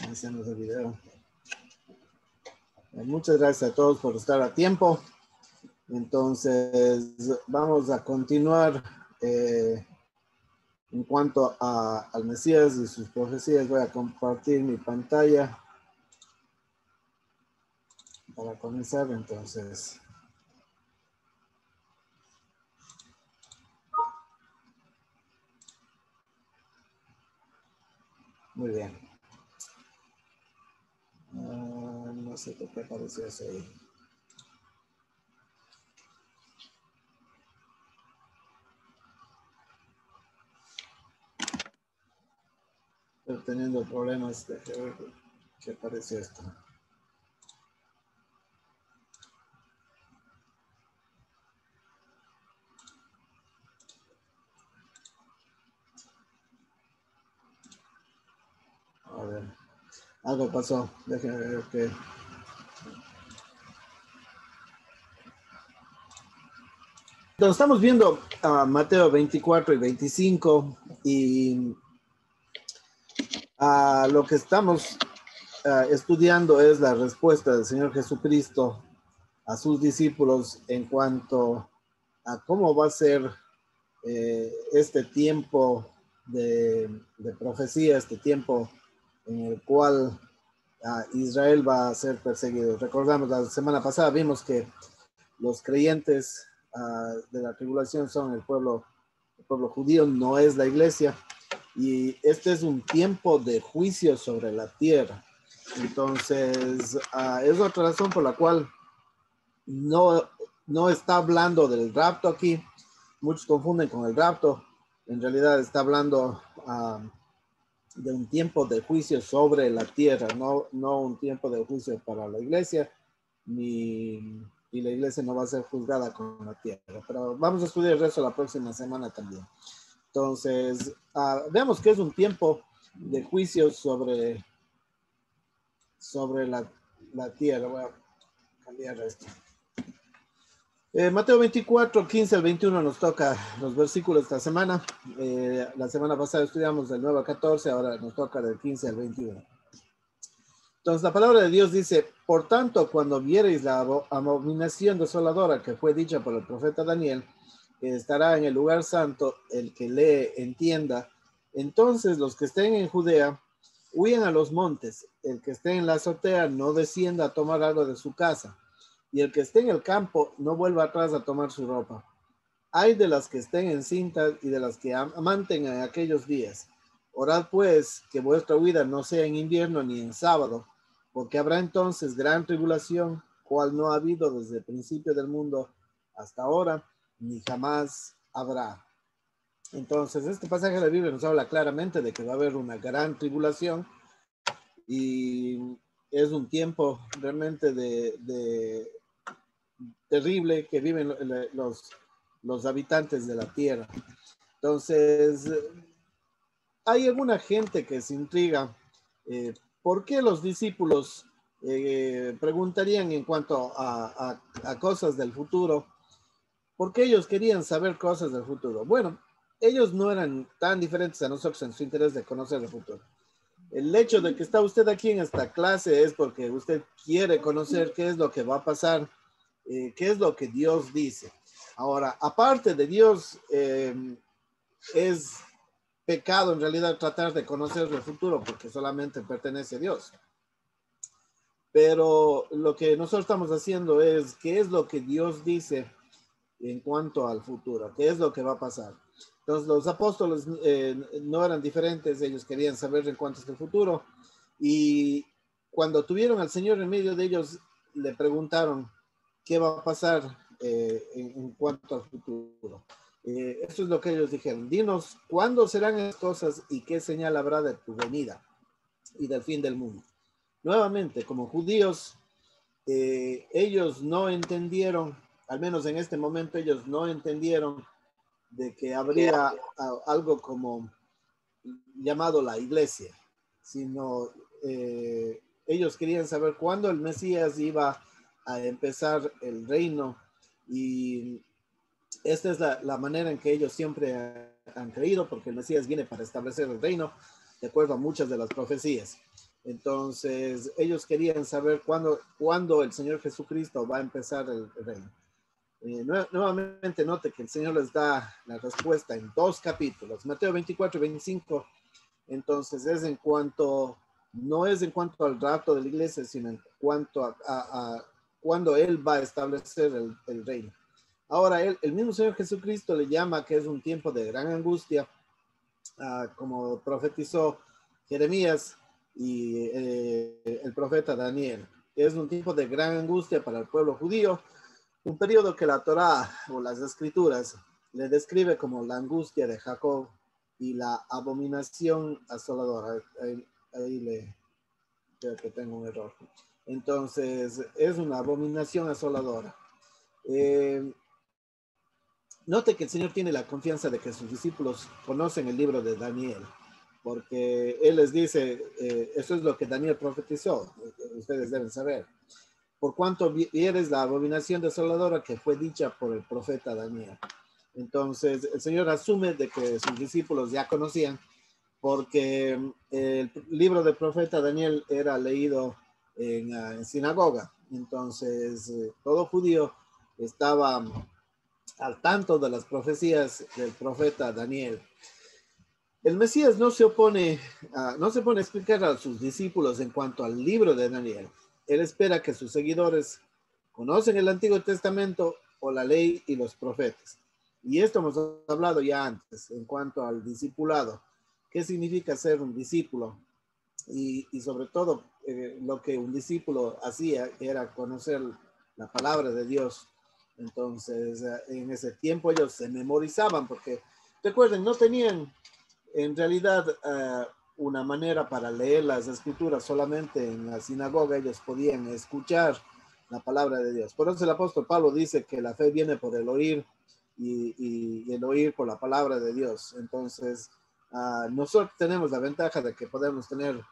Iniciamos el video. Muchas gracias a todos por estar a tiempo. Entonces, vamos a continuar en cuanto al Mesías y sus profecías. Voy a compartir mi pantalla para comenzar. Entonces, muy bien. No sé por qué apareció eso ahí. Estoy teniendo problemas de que apareció esto. A ver, algo pasó. Déjenme ver qué. Entonces, estamos viendo a Mateo 24 y 25 y lo que estamos estudiando es la respuesta del Señor Jesucristo a sus discípulos en cuanto a cómo va a ser este tiempo de profecía, este tiempo en el cual Israel va a ser perseguido. Recordamos, la semana pasada vimos que los creyentes de la tribulación son el pueblo judío, no es la iglesia, y este es un tiempo de juicio sobre la tierra. Entonces, es otra razón por la cual no está hablando del rapto aquí. Muchos confunden con el rapto. En realidad está hablando de un tiempo de juicio sobre la tierra, no un tiempo de juicio para la iglesia, y la iglesia no va a ser juzgada con la tierra. Pero vamos a estudiar el resto la próxima semana también. Entonces, veamos que es un tiempo de juicio sobre la tierra. Voy a cambiar esto. Mateo 24, 15 al 21 nos toca los versículos esta semana. La semana pasada estudiamos del 9 al 14, ahora nos toca del 15 al 21. Entonces la palabra de Dios dice: por tanto, cuando viereis la abominación desoladora que fue dicha por el profeta Daniel, que estará en el lugar santo, el que lee entienda, entonces los que estén en Judea huyan a los montes, el que esté en la azotea no descienda a tomar algo de su casa, y el que esté en el campo no vuelva atrás a tomar su ropa. Ay de las que estén encintas y de las que amanten en aquellos días. Orad pues que vuestra huida no sea en invierno ni en sábado, porque habrá entonces gran tribulación, cual no ha habido desde el principio del mundo hasta ahora, ni jamás habrá. Entonces, este pasaje de la Biblia nos habla claramente de que va a haber una gran tribulación, y es un tiempo realmente de terrible que viven los habitantes de la tierra. Entonces, hay alguna gente que se intriga por qué los discípulos preguntarían en cuanto a cosas del futuro, por qué ellos querían saber cosas del futuro. Bueno, ellos no eran tan diferentes a nosotros en su interés de conocer el futuro. El hecho de que está usted aquí en esta clase es porque usted quiere conocer qué es lo que va a pasar, qué es lo que Dios dice. Ahora, aparte de Dios, es pecado en realidad tratar de conocer el futuro porque solamente pertenece a Dios. Pero lo que nosotros estamos haciendo es qué es lo que Dios dice en cuanto al futuro, qué es lo que va a pasar. Entonces los apóstoles no eran diferentes, ellos querían saber en cuanto al futuro, y cuando tuvieron al Señor en medio de ellos, le preguntaron qué va a pasar en cuanto al futuro. Esto es lo que ellos dijeron: dinos cuándo serán estas cosas y qué señal habrá de tu venida y del fin del mundo. Nuevamente, como judíos, ellos no entendieron, al menos en este momento, ellos no entendieron de que habría algo como llamado la iglesia, sino ellos querían saber cuándo el Mesías iba a empezar el reino, y esta es la manera en que ellos siempre han creído, porque el Mesías viene para establecer el reino, de acuerdo a muchas de las profecías. Entonces, ellos querían saber cuándo el Señor Jesucristo va a empezar el reino. Nuevamente note que el Señor les da la respuesta en dos capítulos, Mateo 24 y 25. Entonces, no es en cuanto al rapto de la iglesia, sino en cuanto a cuándo Él va a establecer el reino. Ahora, el mismo Señor Jesucristo le llama que es un tiempo de gran angustia, como profetizó Jeremías y el profeta Daniel. Es un tiempo de gran angustia para el pueblo judío, un periodo que la Torá o las escrituras le describe como la angustia de Jacob y la abominación asoladora. Ahí creo que tengo un error. Entonces, es una abominación asoladora. Note que el Señor tiene la confianza de que sus discípulos conocen el libro de Daniel, porque Él les dice, eso es lo que Daniel profetizó, ustedes deben saber. Por cuanto vieres la abominación desoladora que fue dicha por el profeta Daniel. Entonces, el Señor asume de que sus discípulos ya conocían, porque el libro del profeta Daniel era leído en sinagoga. Entonces, todo judío estaba al tanto de las profecías del profeta Daniel. El Mesías no se pone a explicar a sus discípulos en cuanto al libro de Daniel. Él espera que sus seguidores conocen el Antiguo Testamento o la ley y los profetas. Y esto hemos hablado ya antes en cuanto al discipulado. ¿Qué significa ser un discípulo? Y sobre todo, lo que un discípulo hacía era conocer la palabra de Dios. Entonces, en ese tiempo ellos se memorizaban porque, recuerden, no tenían en realidad una manera para leer las escrituras solamente en la sinagoga. Ellos podían escuchar la palabra de Dios. Por eso el apóstol Pablo dice que la fe viene por el oír y el oír por la palabra de Dios. Entonces, nosotros tenemos la ventaja de que podemos tener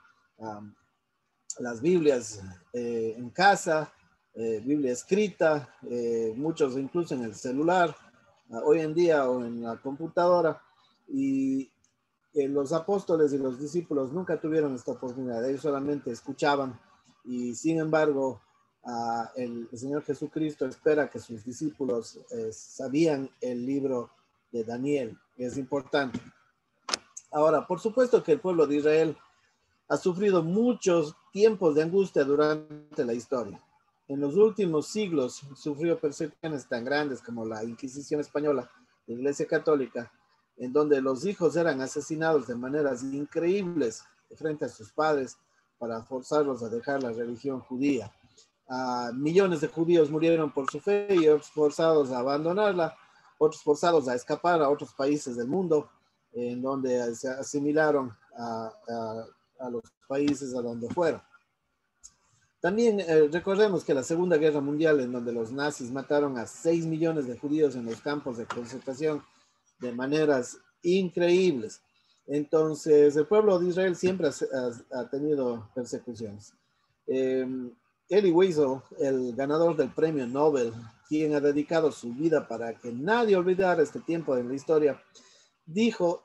las Biblias en casa, Biblia escrita, muchos incluso en el celular, hoy en día o en la computadora, y los apóstoles y los discípulos nunca tuvieron esta oportunidad, ellos solamente escuchaban, y sin embargo el Señor Jesucristo espera que sus discípulos sabían el libro de Daniel, que es importante. Ahora, por supuesto que el pueblo de Israel ha sufrido muchos tiempos de angustia durante la historia. En los últimos siglos sufrió persecuciones tan grandes como la Inquisición española, la Iglesia Católica, en donde los hijos eran asesinados de maneras increíbles frente a sus padres para forzarlos a dejar la religión judía. Millones de judíos murieron por su fe y otros forzados a abandonarla, otros forzados a escapar a otros países del mundo, en donde se asimilaron a los países a donde fueron. También recordemos que la Segunda Guerra Mundial, en donde los nazis mataron a 6 millones de judíos en los campos de concentración de maneras increíbles. Entonces, el pueblo de Israel siempre ha tenido persecuciones. Elie Wiesel, el ganador del premio Nobel, quien ha dedicado su vida para que nadie olvidara este tiempo en la historia, dijo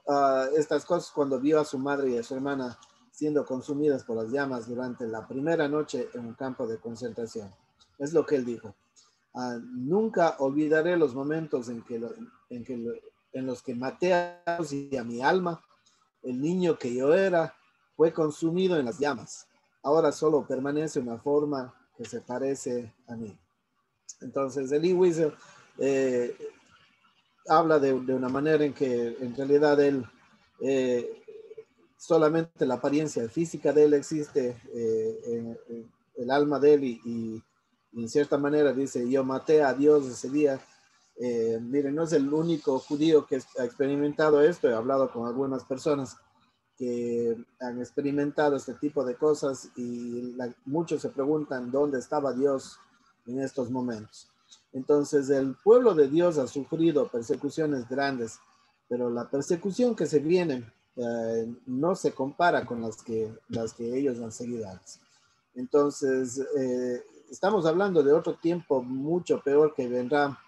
estas cosas cuando vio a su madre y a su hermana siendo consumidas por las llamas durante la primera noche en un campo de concentración. Es lo que él dijo. Nunca olvidaré los momentos en los que maté a Dios y a mi alma. El niño que yo era fue consumido en las llamas. Ahora solo permanece una forma que se parece a mí. Entonces, Elie Wiesel habla de una manera en que en realidad él solamente la apariencia física de él existe, en el alma de él y en cierta manera dice, yo maté a Dios ese día. Miren, no es el único judío que ha experimentado esto. He hablado con algunas personas que han experimentado este tipo de cosas y muchos se preguntan dónde estaba Dios en estos momentos. Entonces, el pueblo de Dios ha sufrido persecuciones grandes, pero la persecución que se viene no se compara con las que ellos han seguido antes. Entonces, estamos hablando de otro tiempo mucho peor que vendrá,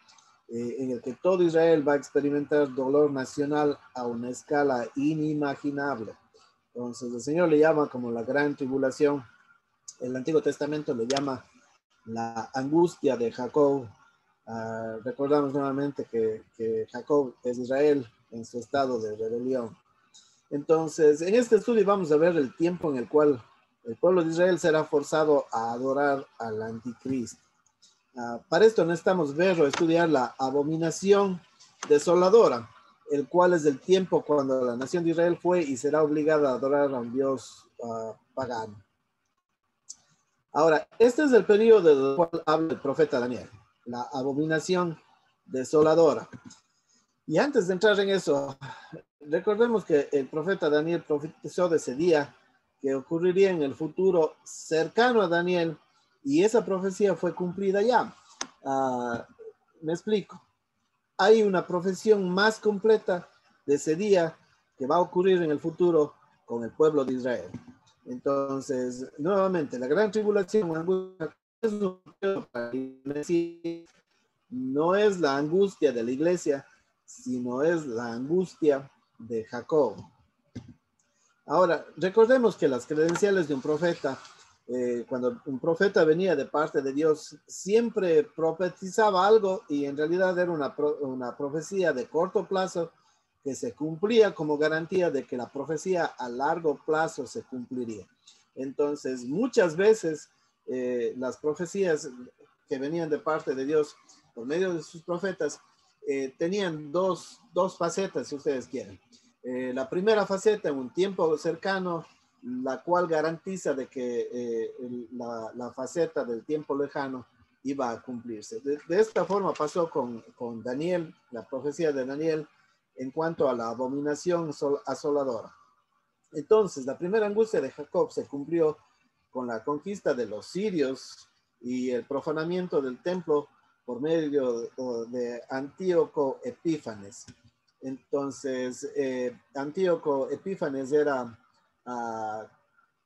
en el que todo Israel va a experimentar dolor nacional a una escala inimaginable. Entonces el Señor le llama como la gran tribulación. El Antiguo Testamento le llama la angustia de Jacob. Recordamos nuevamente que Jacob es Israel en su estado de rebelión. Entonces, en este estudio vamos a ver el tiempo en el cual el pueblo de Israel será forzado a adorar al anticristo. Para esto necesitamos ver o estudiar la abominación desoladora, el cual es el tiempo cuando la nación de Israel fue y será obligada a adorar a un dios pagano. Ahora, este es el periodo del cual habla el profeta Daniel, la abominación desoladora. Y antes de entrar en eso, recordemos que el profeta Daniel profetizó de ese día que ocurriría en el futuro cercano a Daniel, y esa profecía fue cumplida ya. Me explico. Hay una profesión más completa de ese día que va a ocurrir en el futuro con el pueblo de Israel. Entonces, nuevamente, la gran tribulación no es la angustia de la iglesia, sino es la angustia de Jacob. Ahora, recordemos que las credenciales de un profeta, cuando un profeta venía de parte de Dios, siempre profetizaba algo y en realidad era una profecía de corto plazo que se cumplía como garantía de que la profecía a largo plazo se cumpliría. Entonces, muchas veces las profecías que venían de parte de Dios por medio de sus profetas tenían dos facetas, si ustedes quieren. La primera faceta en un tiempo cercano, la cual garantiza de que la faceta del tiempo lejano iba a cumplirse. De esta forma pasó con Daniel, la profecía de Daniel, en cuanto a la abominación asoladora. Entonces, la primera angustia de Jacob se cumplió con la conquista de los sirios y el profanamiento del templo por medio de Antíoco Epífanes. Entonces, Antíoco Epífanes era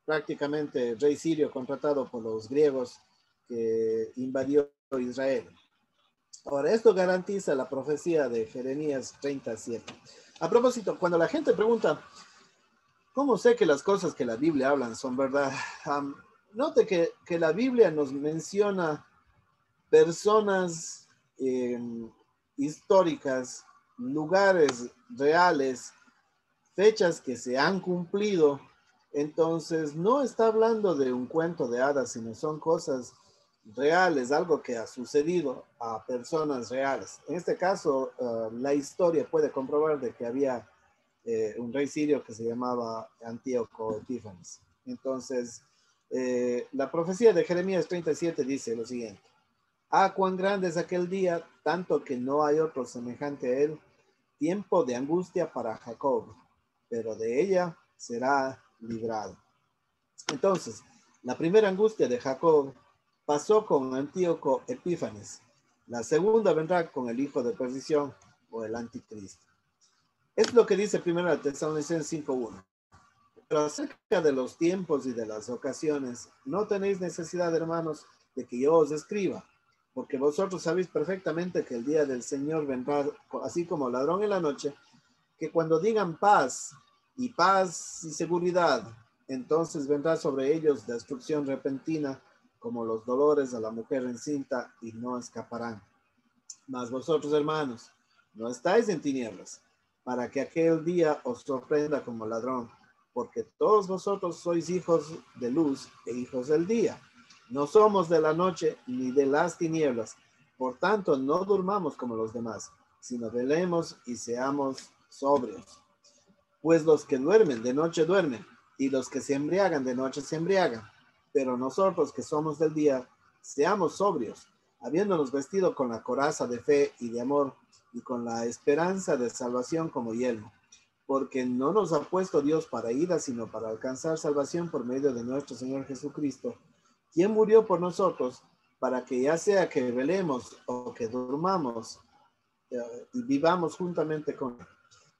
prácticamente rey sirio contratado por los griegos que invadió Israel. Ahora, esto garantiza la profecía de Jeremías 37. A propósito, cuando la gente pregunta, ¿cómo sé que las cosas que la Biblia hablan son verdad? Note que la Biblia nos menciona personas históricas, lugares reales, fechas que se han cumplido. Entonces, no está hablando de un cuento de hadas, sino son cosas reales, algo que ha sucedido a personas reales. En este caso, la historia puede comprobar de que había un rey sirio que se llamaba Antíoco Epífanes. Entonces, la profecía de Jeremías 37 dice lo siguiente: cuán grande es aquel día, tanto que no hay otro semejante a él, tiempo de angustia para Jacob, pero de ella será librado. Entonces, la primera angustia de Jacob pasó con Antíoco Epífanes. La segunda vendrá con el hijo de perdición o el anticristo. Es lo que dice 1 Tesalonicenses 5:1. Pero acerca de los tiempos y de las ocasiones, no tenéis necesidad, hermanos, de que yo os escriba, porque vosotros sabéis perfectamente que el día del Señor vendrá así como ladrón en la noche, que cuando digan paz y seguridad, entonces vendrá sobre ellos destrucción repentina, como los dolores a la mujer encinta, y no escaparán. Mas vosotros, hermanos, no estáis en tinieblas, para que aquel día os sorprenda como ladrón, porque todos vosotros sois hijos de luz e hijos del día. No somos de la noche ni de las tinieblas. Por tanto, no durmamos como los demás, sino velemos y seamos sobrios. Pues los que duermen de noche duermen, y los que se embriagan de noche se embriagan. Pero nosotros que somos del día, seamos sobrios, habiéndonos vestido con la coraza de fe y de amor, y con la esperanza de salvación como yelmo. Porque no nos ha puesto Dios para ira, sino para alcanzar salvación por medio de nuestro Señor Jesucristo, quien murió por nosotros, para que ya sea que velemos o que durmamos, y vivamos juntamente con él.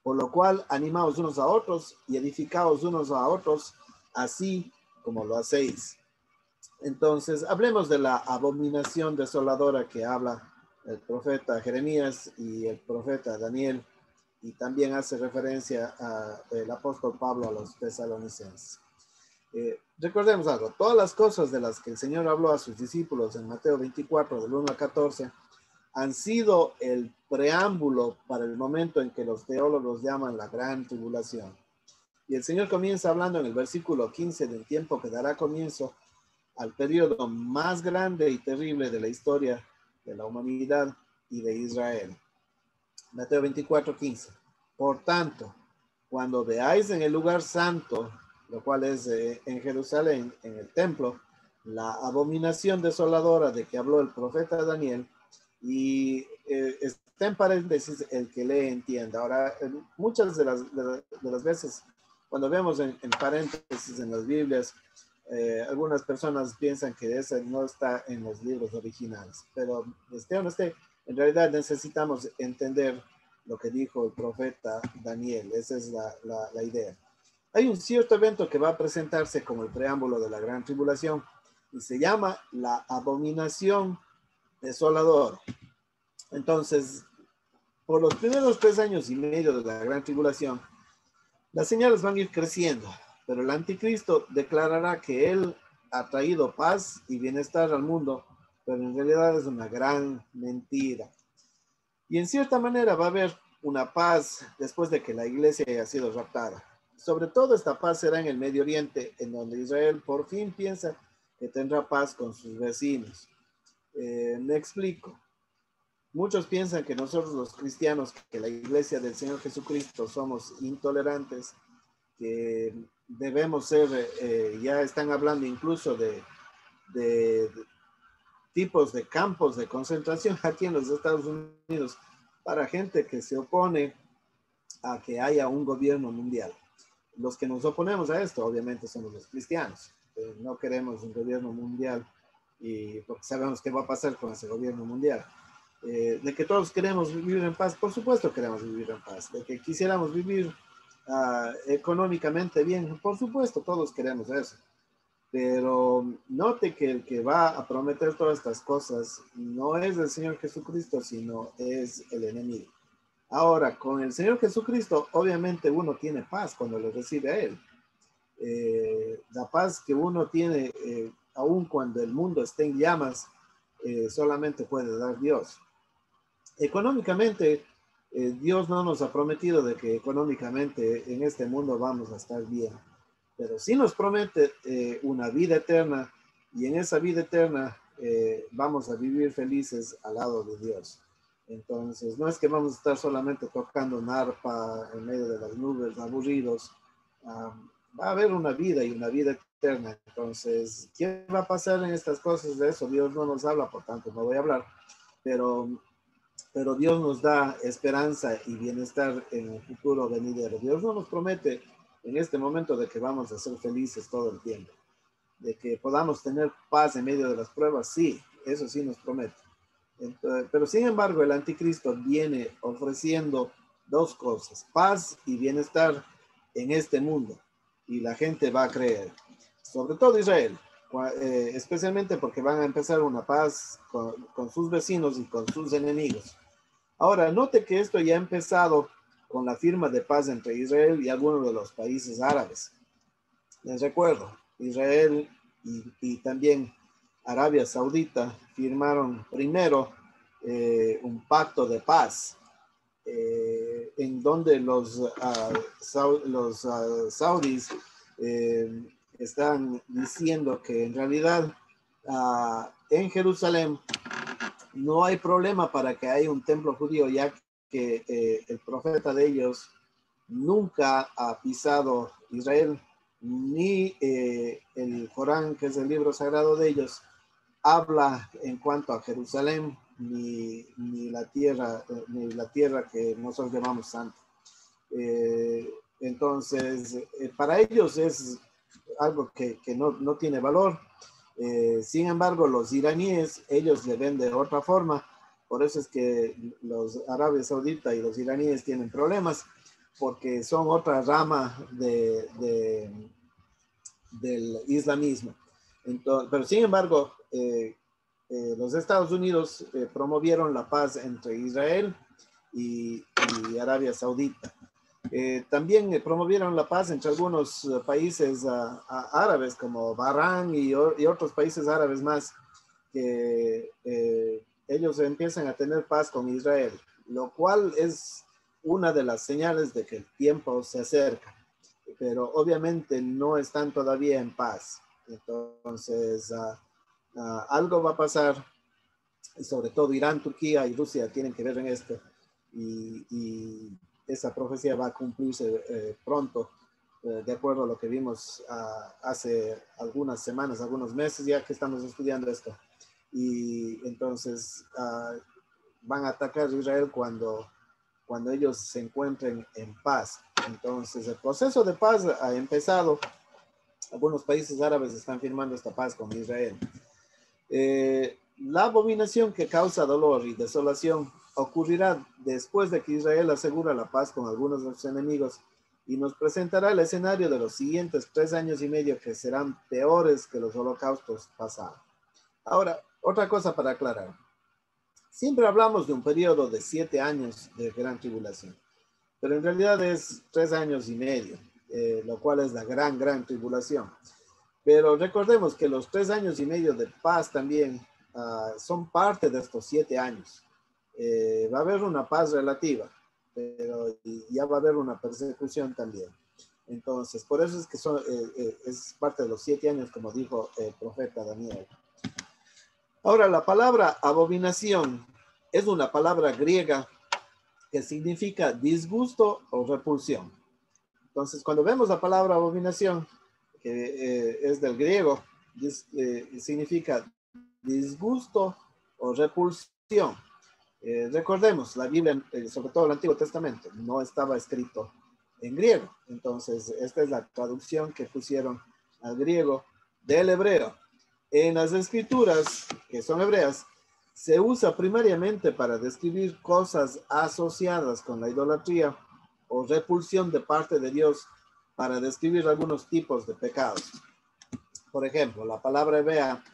Por lo cual, animaos unos a otros y edificaos unos a otros, así como lo hacéis. Entonces, hablemos de la abominación desoladora que habla el profeta Jeremías y el profeta Daniel, y también hace referencia al apóstol Pablo a los tesalonicenses. Recordemos algo, todas las cosas de las que el Señor habló a sus discípulos en Mateo 24, del 1 al 14, han sido el preámbulo para el momento en que los teólogos llaman la gran tribulación. Y el Señor comienza hablando en el versículo 15 del tiempo que dará comienzo al periodo más grande y terrible de la historia de la humanidad y de Israel. Mateo 24, 15. Por tanto, cuando veáis en el lugar santo, lo cual es en Jerusalén, en el templo, la abominación desoladora de que habló el profeta Daniel, y está en paréntesis el que lee entienda. Ahora, muchas de las veces, cuando vemos en paréntesis en las Biblias, algunas personas piensan que eso no está en los libros originales, pero esté o no esté, en realidad necesitamos entender lo que dijo el profeta Daniel. Esa es la idea. Hay un cierto evento que va a presentarse como el preámbulo de la gran tribulación y se llama la abominación desoladora. Entonces, por los primeros 3 años y medio de la gran tribulación, las señales van a ir creciendo, pero el anticristo declarará que él ha traído paz y bienestar al mundo, pero en realidad es una gran mentira. Y en cierta manera va a haber una paz después de que la iglesia haya sido raptada. Sobre todo esta paz será en el Medio Oriente, en donde Israel por fin piensa que tendrá paz con sus vecinos. Me explico. Muchos piensan que nosotros los cristianos, que la iglesia del Señor Jesucristo somos intolerantes, que debemos ser, ya están hablando incluso de tipos de campos de concentración aquí en los Estados Unidos para gente que se opone a que haya un gobierno mundial. Los que nos oponemos a esto, obviamente, somos los cristianos. No queremos un gobierno mundial y porque sabemos qué va a pasar con ese gobierno mundial. De que todos queremos vivir en paz, por supuesto queremos vivir en paz. De que quisiéramos vivir económicamente bien, por supuesto todos queremos eso. Pero note que el que va a prometer todas estas cosas no es el Señor Jesucristo, sino es el enemigo. Ahora, con el Señor Jesucristo, obviamente uno tiene paz cuando le recibe a Él. La paz que uno tiene, aun cuando el mundo esté en llamas, solamente puede dar Dios. Económicamente, Dios no nos ha prometido de que económicamente en este mundo vamos a estar bien, pero sí nos promete una vida eterna, y en esa vida eterna vamos a vivir felices al lado de Dios. Entonces, no es que vamos a estar solamente tocando una arpa en medio de las nubes, aburridos. Va a haber una vida y una vida eterna. Entonces, ¿qué va a pasar en estas cosas? De eso Dios no nos habla, por tanto no voy a hablar, pero Dios nos da esperanza y bienestar en el futuro venidero. Dios no nos promete en este momento de que vamos a ser felices todo el tiempo, de que podamos tener paz en medio de las pruebas. Sí, eso sí nos promete. Entonces, pero sin embargo, el anticristo viene ofreciendo 2 cosas: paz y bienestar en este mundo, y la gente va a creer, sobre todo Israel, especialmente porque van a empezar una paz con sus vecinos y con sus enemigos. Ahora, note que esto ya ha empezado con la firma de paz entre Israel y algunos de los países árabes. Les recuerdo, Israel y también Arabia Saudita firmaron primero un pacto de paz, en donde los saudis están diciendo que en realidad en Jerusalén no hay problema para que haya un templo judío, ya que el profeta de ellos nunca ha pisado Israel, ni el Corán, que es el libro sagrado de ellos, habla en cuanto a Jerusalén, ni la tierra que nosotros llamamos santa. Entonces, para ellos es algo que no tiene valor. Sin embargo, los iraníes, ellos le ven de otra forma. Por eso es que los Arabia Saudita y los iraníes tienen problemas, porque son otra rama del islamismo. Entonces, pero sin embargo, los Estados Unidos promovieron la paz entre Israel y Arabia Saudita. También promovieron la paz entre algunos países árabes como Bahrein y otros países árabes más, que ellos empiezan a tener paz con Israel, lo cual es una de las señales de que el tiempo se acerca, pero obviamente no están todavía en paz. Entonces, algo va a pasar, y sobre todo Irán, Turquía y Rusia tienen que ver en esto, y esa profecía va a cumplirse pronto, de acuerdo a lo que vimos hace algunas semanas, algunos meses ya que estamos estudiando esto. Y entonces van a atacar a Israel cuando ellos se encuentren en paz. Entonces el proceso de paz ha empezado. Algunos países árabes están firmando esta paz con Israel. La abominación que causa dolor y desolación ocurrirá después de que Israel asegura la paz con algunos de sus enemigos y nos presentará el escenario de los siguientes 3 años y medio que serán peores que los holocaustos pasados. Ahora, otra cosa para aclarar. Siempre hablamos de un periodo de 7 años de gran tribulación, pero en realidad es 3 años y medio, lo cual es la gran tribulación. Pero recordemos que los 3 años y medio de paz también son parte de estos 7 años. Va a haber una paz relativa, pero ya va a haber una persecución también. Entonces, por eso es que es parte de los 7 años, como dijo el profeta Daniel. Ahora, la palabra abominación es una palabra griega que significa disgusto o repulsión. Entonces, cuando vemos la palabra abominación, que es del griego, significa disgusto o repulsión. Recordemos, la Biblia, sobre todo el Antiguo Testamento, no estaba escrito en griego. Entonces, esta es la traducción que pusieron al griego del hebreo. En las escrituras, que son hebreas, se usa primariamente para describir cosas asociadas con la idolatría o repulsión de parte de Dios, para describir algunos tipos de pecados. Por ejemplo, la palabra hebrea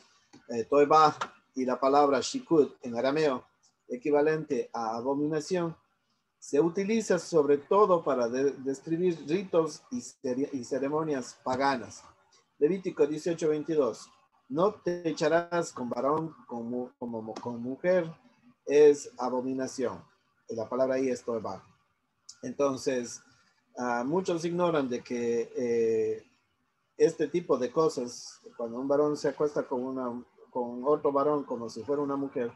toibá y la palabra shikud en arameo, equivalente a abominación, se utiliza sobre todo para describir ritos y ceremonias paganas. Levítico 18:22. No te echarás con varón como con mujer, es abominación. La palabra ahí es toibá. Entonces, muchos ignoran de que este tipo de cosas, cuando un varón se acuesta con otro varón como si fuera una mujer,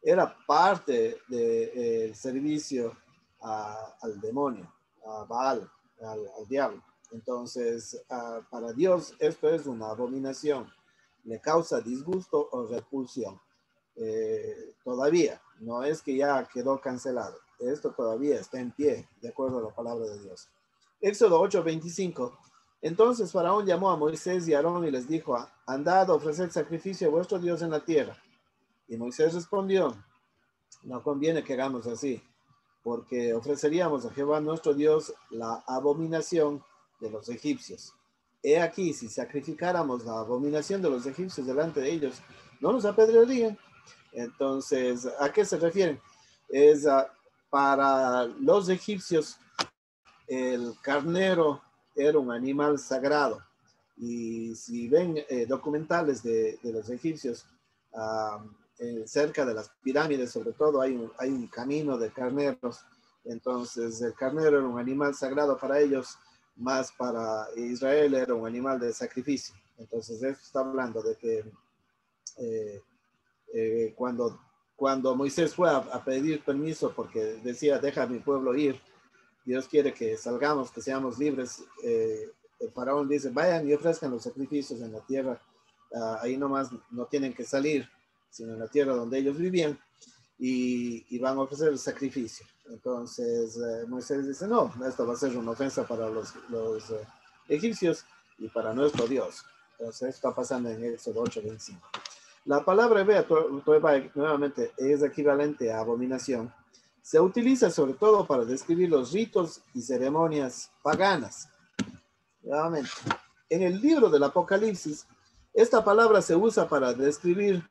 era parte del servicio al demonio, a Baal, al diablo. Entonces, para Dios esto es una abominación, le causa disgusto o repulsión. Todavía, no es que ya quedó cancelado, esto todavía está en pie, de acuerdo a la palabra de Dios. Éxodo 8:25. Entonces Faraón llamó a Moisés y a Aarón y les dijo: andad a ofrecer sacrificio a vuestro Dios en la tierra. Y Moisés respondió: no conviene que hagamos así, porque ofreceríamos a Jehová nuestro Dios la abominación de los egipcios. He aquí, si sacrificáramos la abominación de los egipcios delante de ellos, no nos apedrearían. Entonces, ¿a qué se refieren? Es para los egipcios el carnero era un animal sagrado. Y si ven documentales de los egipcios, cerca de las pirámides, sobre todo, hay un camino de carneros. Entonces, el carnero era un animal sagrado para ellos, más para Israel era un animal de sacrificio. Entonces, esto está hablando de que cuando Moisés fue a pedir permiso, porque decía: deja a mi pueblo ir, Dios quiere que salgamos, que seamos libres. El faraón dice: vayan y ofrezcan los sacrificios en la tierra. Ahí nomás no tienen que salir, sino en la tierra donde ellos vivían, y van a ofrecer el sacrificio. Entonces Moisés dice: no, esto va a ser una ofensa para los egipcios y para nuestro Dios. Entonces esto está pasando en Éxodo 8:25. La palabra hebrea, nuevamente, es equivalente a abominación. Se utiliza sobre todo para describir los ritos y ceremonias paganas. Nuevamente, en el libro del Apocalipsis, esta palabra se usa para describir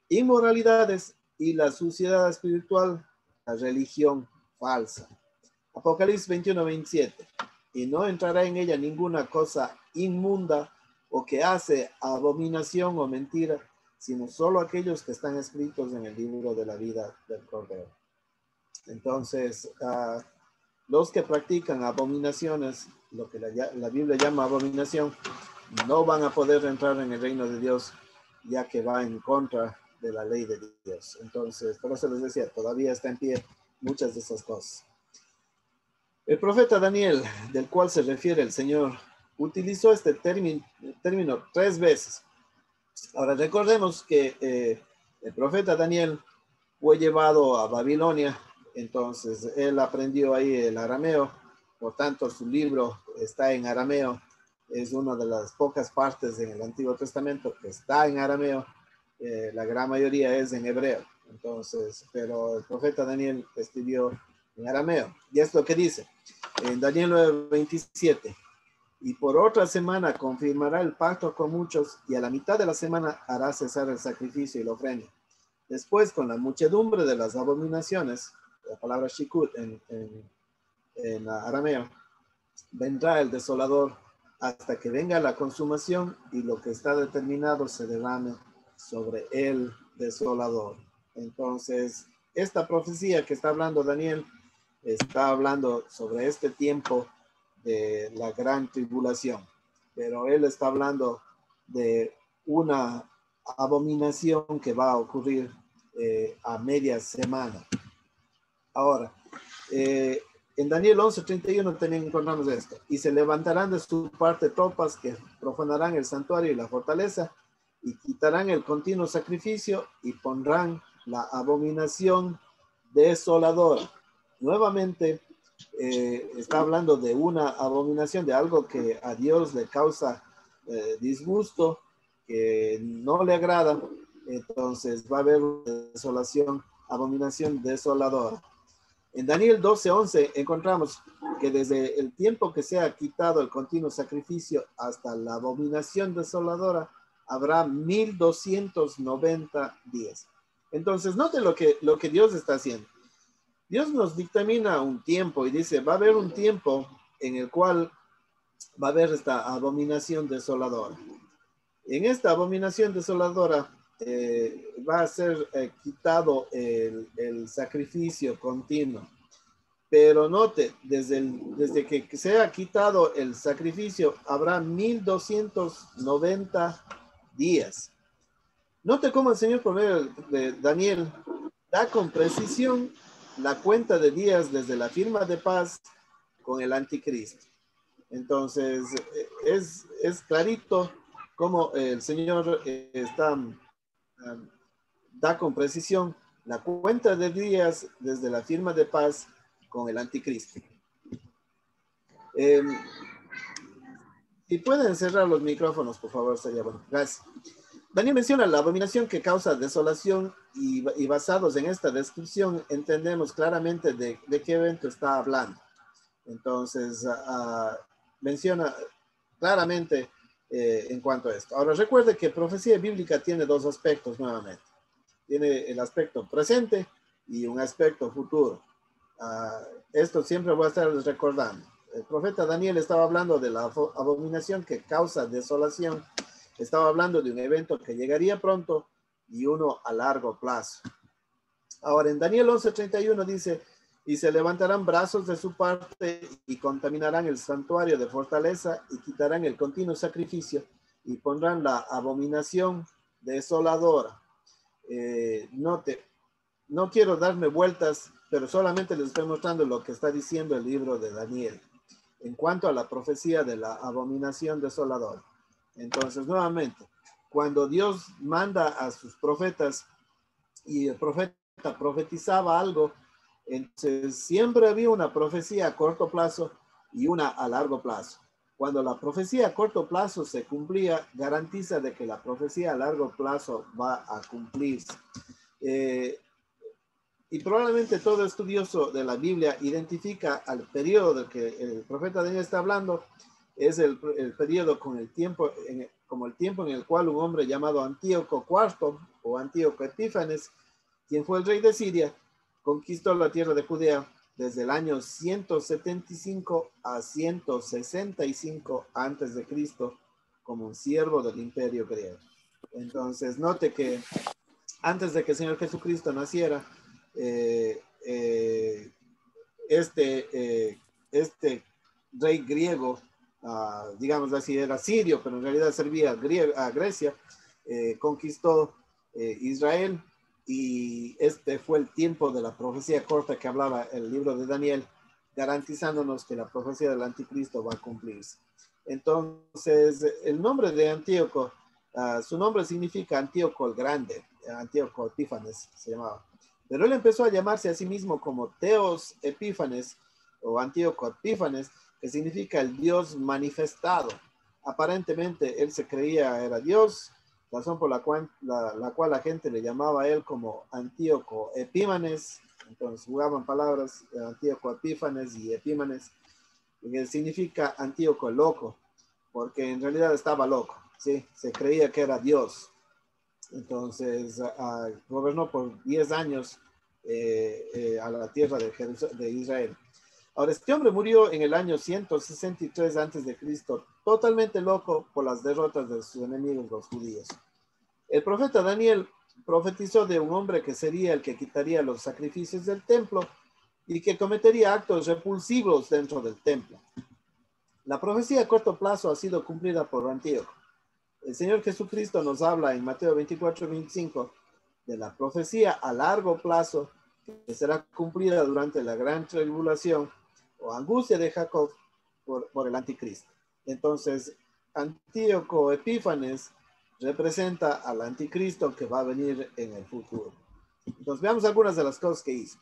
inmoralidades y la suciedad espiritual, la religión falsa. Apocalipsis 21:27. Y no entrará en ella ninguna cosa inmunda o que hace abominación o mentira, sino solo aquellos que están escritos en el libro de la vida del Cordero. Entonces, los que practican abominaciones, lo que la Biblia llama abominación, no van a poder entrar en el reino de Dios, ya que va en contra de la ley de Dios. Entonces, por eso les decía, todavía está en pie muchas de esas cosas. El profeta Daniel, del cual se refiere el Señor, utilizó este término 3 veces. Ahora, recordemos que el profeta Daniel fue llevado a Babilonia, entonces él aprendió ahí el arameo, por tanto su libro está en arameo, es una de las pocas partes en el Antiguo Testamento que está en arameo, la gran mayoría es en hebreo, entonces, pero el profeta Daniel escribió en arameo, y es lo que dice en Daniel 9:27. Y por otra semana confirmará el pacto con muchos, y a la mitad de la semana hará cesar el sacrificio y la ofrenda. Después, con la muchedumbre de las abominaciones, la palabra shikut en arameo, vendrá el desolador hasta que venga la consumación y lo que está determinado se derrame sobre el desolador. Entonces, esta profecía que está hablando Daniel está hablando sobre este tiempo de la gran tribulación, pero él está hablando de una abominación que va a ocurrir a media semana. Ahora, en Daniel 11:31 también encontramos esto. Y se levantarán de su parte tropas que profanarán el santuario y la fortaleza y quitarán el continuo sacrificio y pondrán la abominación desoladora. Nuevamente, está hablando de una abominación, de algo que a Dios le causa disgusto, que no le agrada. Entonces va a haber desolación, abominación desoladora. En Daniel 12:11 encontramos que desde el tiempo que se ha quitado el continuo sacrificio hasta la abominación desoladora, habrá 1290 días. Entonces, note lo que Dios está haciendo. Dios nos dictamina un tiempo y dice, va a haber un tiempo en el cual va a haber esta abominación desoladora. En esta abominación desoladora va a ser quitado el sacrificio continuo. Pero note, desde que se ha quitado el sacrificio, habrá 1290 días. Note cómo el Señor, por medio de Daniel, da con precisión la cuenta de días desde la firma de paz con el anticristo. Entonces, es clarito cómo el Señor da con precisión la cuenta de días desde la firma de paz con el anticristo. Si pueden cerrar los micrófonos, por favor, sería bueno. Gracias. Daniel menciona la abominación que causa desolación y basados en esta descripción entendemos claramente de qué evento está hablando. Entonces, menciona claramente en cuanto a esto. Ahora, recuerde que profecía bíblica tiene 2 aspectos nuevamente. Tiene el aspecto presente y un aspecto futuro. Esto siempre voy a estar recordando. El profeta Daniel estaba hablando de la abominación que causa desolación. Estaba hablando de un evento que llegaría pronto y uno a largo plazo. Ahora, en Daniel 11:31 dice, y se levantarán brazos de su parte y contaminarán el santuario de fortaleza y quitarán el continuo sacrificio y pondrán la abominación desoladora. Note, no quiero darme vueltas, pero solamente les estoy mostrando lo que está diciendo el libro de Daniel en cuanto a la profecía de la abominación desoladora. Entonces, nuevamente, cuando Dios manda a sus profetas y el profeta profetizaba algo, entonces siempre había una profecía a corto plazo y una a largo plazo. Cuando la profecía a corto plazo se cumplía, garantiza de que la profecía a largo plazo va a cumplirse. Y probablemente todo estudioso de la Biblia identifica al periodo del que el profeta Daniel está hablando, es el periodo como el tiempo en el cual un hombre llamado Antíoco IV o Antíoco Epífanes, quien fue el rey de Siria, conquistó la tierra de Judea desde el año 175 a 165 antes de Cristo como un siervo del imperio griego. Entonces, note que antes de que el Señor Jesucristo naciera, este rey griego, digamos así, era sirio, pero en realidad servía a Grecia, conquistó Israel, y este fue el tiempo de la profecía corta que hablaba el libro de Daniel, garantizándonos que la profecía del anticristo va a cumplirse. Entonces, el nombre de Antíoco, su nombre significa Antíoco el Grande, Antíoco Epífanes se llamaba. Pero él empezó a llamarse a sí mismo como Theos Epífanes o Antíoco Epífanes, que significa el Dios manifestado. Aparentemente él se creía era Dios, razón por la cual la gente le llamaba a él como Antíoco Epímanes. Entonces jugaban palabras, Antíoco Epífanes y Epímanes, que significa Antíoco el loco, porque en realidad estaba loco, ¿sí? Se creía que era Dios. Entonces gobernó por 10 años a la tierra de Israel. Ahora, este hombre murió en el año 163 antes de Cristo, totalmente loco por las derrotas de sus enemigos, los judíos. El profeta Daniel profetizó de un hombre que sería el que quitaría los sacrificios del templo y que cometería actos repulsivos dentro del templo. La profecía a corto plazo ha sido cumplida por Antíoco. El Señor Jesucristo nos habla en Mateo 24-25 de la profecía a largo plazo que será cumplida durante la gran tribulación o angustia de Jacob por el anticristo. Entonces, Antíoco Epífanes representa al anticristo que va a venir en el futuro. Entonces, veamos algunas de las cosas que hizo.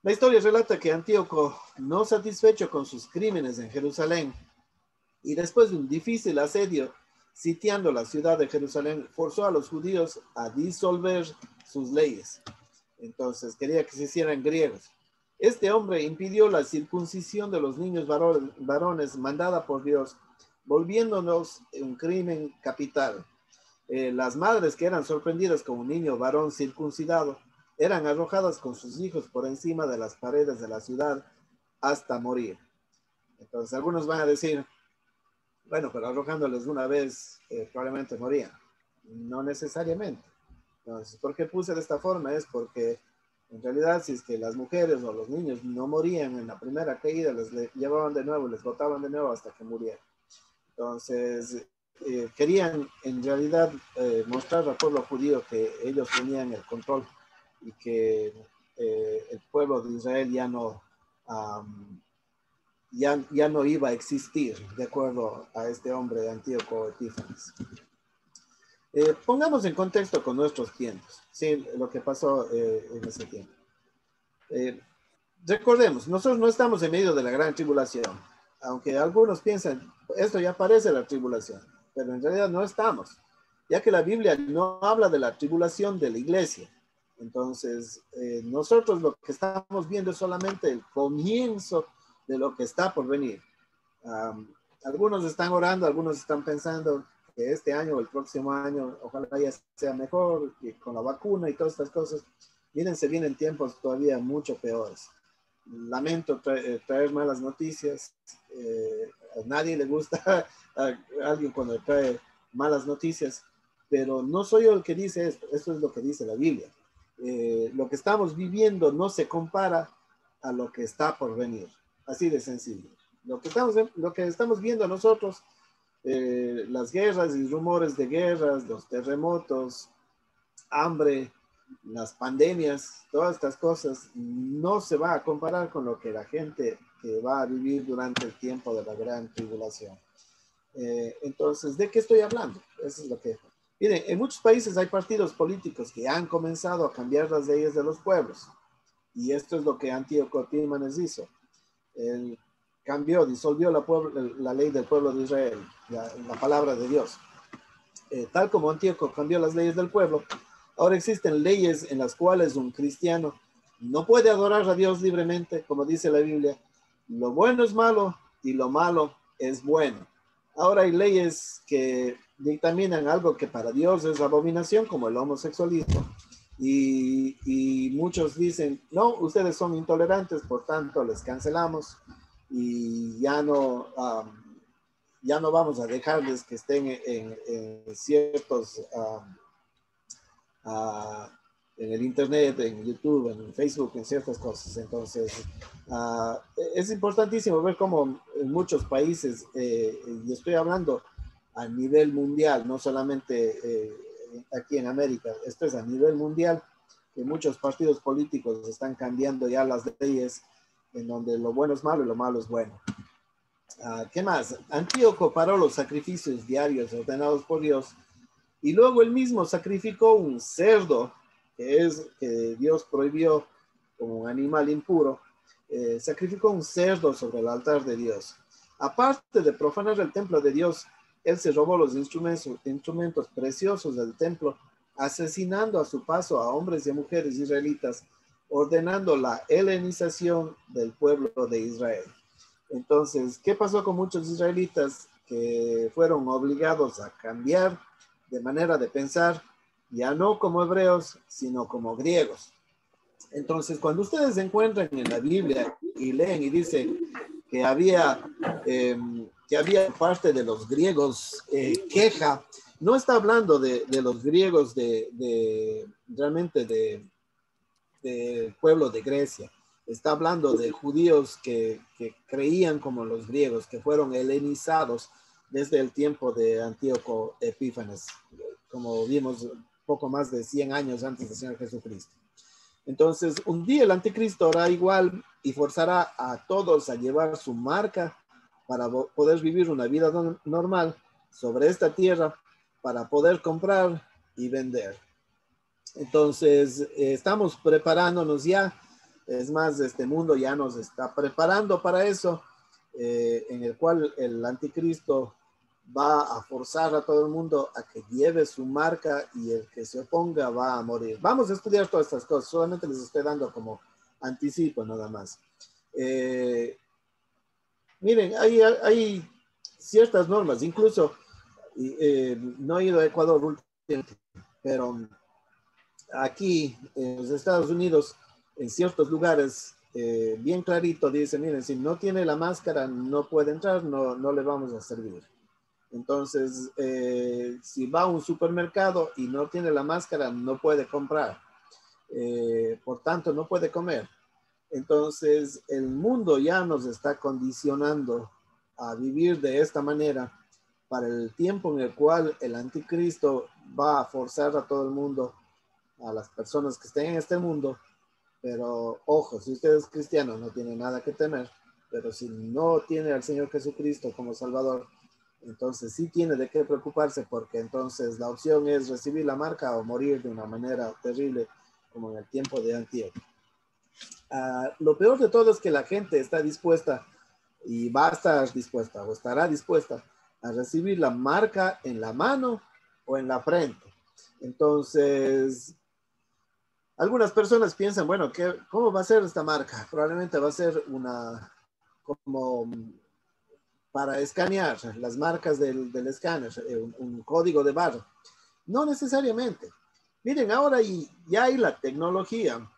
La historia relata que Antíoco, no satisfecho con sus crímenes en Jerusalén y después de un difícil asedio, sitiando la ciudad de Jerusalén, forzó a los judíos a disolver sus leyes. Entonces quería que se hicieran griegos. Este hombre impidió la circuncisión de los niños varones mandada por Dios, volviéndonos un crimen capital. Las madres que eran sorprendidas con un niño varón circuncidado eran arrojadas con sus hijos por encima de las paredes de la ciudad hasta morir. Entonces algunos van a decir, bueno, pero arrojándoles una vez probablemente morían. No necesariamente. Entonces, ¿por qué puse de esta forma? Es porque en realidad si es que las mujeres o los niños no morían en la primera caída, les llevaban de nuevo, les botaban de nuevo hasta que murieran. Entonces, querían en realidad mostrar al pueblo judío que ellos tenían el control y que el pueblo de Israel ya no... ya no iba a existir, de acuerdo a este hombre Antíoco Epífanes. Pongamos en contexto con nuestros tiempos, ¿sí? Lo que pasó en ese tiempo. Recordemos, nosotros no estamos en medio de la gran tribulación, aunque algunos piensan, esto ya parece la tribulación, pero en realidad no estamos, ya que la Biblia no habla de la tribulación de la iglesia. Entonces, nosotros lo que estamos viendo es solamente el comienzo de lo que está por venir. Algunos están orando, algunos están pensando que este año o el próximo año ojalá ya sea mejor con la vacuna y todas estas cosas. Miren, se vienen tiempos todavía mucho peores. Lamento traer malas noticias. A nadie le gusta a alguien cuando trae malas noticias, pero no soy yo el que dice esto. Esto es lo que dice la Biblia. Lo que estamos viviendo no se compara a lo que está por venir. Así de sencillo. Lo que estamos viendo nosotros, las guerras y rumores de guerras, los terremotos, hambre, las pandemias, todas estas cosas, no se va a comparar con lo que la gente que va a vivir durante el tiempo de la gran tribulación. Entonces, ¿de qué estoy hablando? Eso es lo que... Miren, en muchos países hay partidos políticos que han comenzado a cambiar las leyes de los pueblos. Y esto es lo que Antíoco Epífanes hizo. Él disolvió la ley del pueblo de Israel, la palabra de Dios. Tal como Antíoco cambió las leyes del pueblo, ahora existen leyes en las cuales un cristiano no puede adorar a Dios libremente, como dice la Biblia. Lo bueno es malo y lo malo es bueno. Ahora hay leyes que dictaminan algo que para Dios es abominación, como el homosexualismo. Y muchos dicen, no, ustedes son intolerantes, por tanto les cancelamos y ya no vamos a dejarles que estén en ciertos, uh, en el Internet, en YouTube, en Facebook, en ciertas cosas. Entonces, es importantísimo ver cómo en muchos países, y estoy hablando a nivel mundial, no solamente aquí en América, esto es a nivel mundial, que muchos partidos políticos están cambiando ya las leyes en donde lo bueno es malo y lo malo es bueno. ¿Qué más? Antíoco paró los sacrificios diarios ordenados por Dios y luego él mismo sacrificó un cerdo que Dios prohibió como un animal impuro. Sacrificó un cerdo sobre el altar de Dios. Aparte de profanar el templo de Dios, él se robó los instrumentos preciosos del templo, asesinando a su paso a hombres y a mujeres israelitas, ordenando la helenización del pueblo de Israel. Entonces, ¿qué pasó con muchos israelitas que fueron obligados a cambiar de manera de pensar, ya no como hebreos, sino como griegos? Entonces, cuando ustedes se encuentran en la Biblia y leen y dice que había parte de los griegos queja, no está hablando de los griegos realmente del pueblo de Grecia. Está hablando de judíos que creían como los griegos, que fueron helenizados desde el tiempo de Antíoco Epífanes, como vimos poco más de 100 años antes del Señor Jesucristo. Entonces, un día el anticristo hará igual y forzará a todos a llevar su marca para poder vivir una vida normal sobre esta tierra, para poder comprar y vender. Entonces, estamos preparándonos ya. Es más, este mundo ya nos está preparando para eso, en el cual el anticristo va a forzar a todo el mundo a que lleve su marca y el que se oponga va a morir. Vamos a estudiar todas estas cosas, solamente les estoy dando como anticipo nada más. Miren, hay ciertas normas, incluso no he ido a Ecuador últimamente, pero aquí en los Estados Unidos, en ciertos lugares, bien clarito dice, miren, si no tiene la máscara no puede entrar, no le vamos a servir. Entonces, si va a un supermercado y no tiene la máscara, no puede comprar. Por tanto, no puede comer. Entonces, el mundo ya nos está condicionando a vivir de esta manera para el tiempo en el cual el anticristo va a forzar a todo el mundo, a las personas que estén en este mundo. Pero ojo, si usted es cristiano no tiene nada que temer, pero si no tiene al Señor Jesucristo como Salvador, entonces sí tiene de qué preocuparse, porque entonces la opción es recibir la marca o morir de una manera terrible como en el tiempo de Antíoco. Lo peor de todo es que la gente está dispuesta y va a estar dispuesta o estará dispuesta a recibir la marca en la mano o en la frente. Entonces, algunas personas piensan, bueno, ¿cómo va a ser esta marca? Probablemente va a ser como para escanear las marcas del escáner, un código de barra. No necesariamente. Miren, ahora ya hay la tecnología.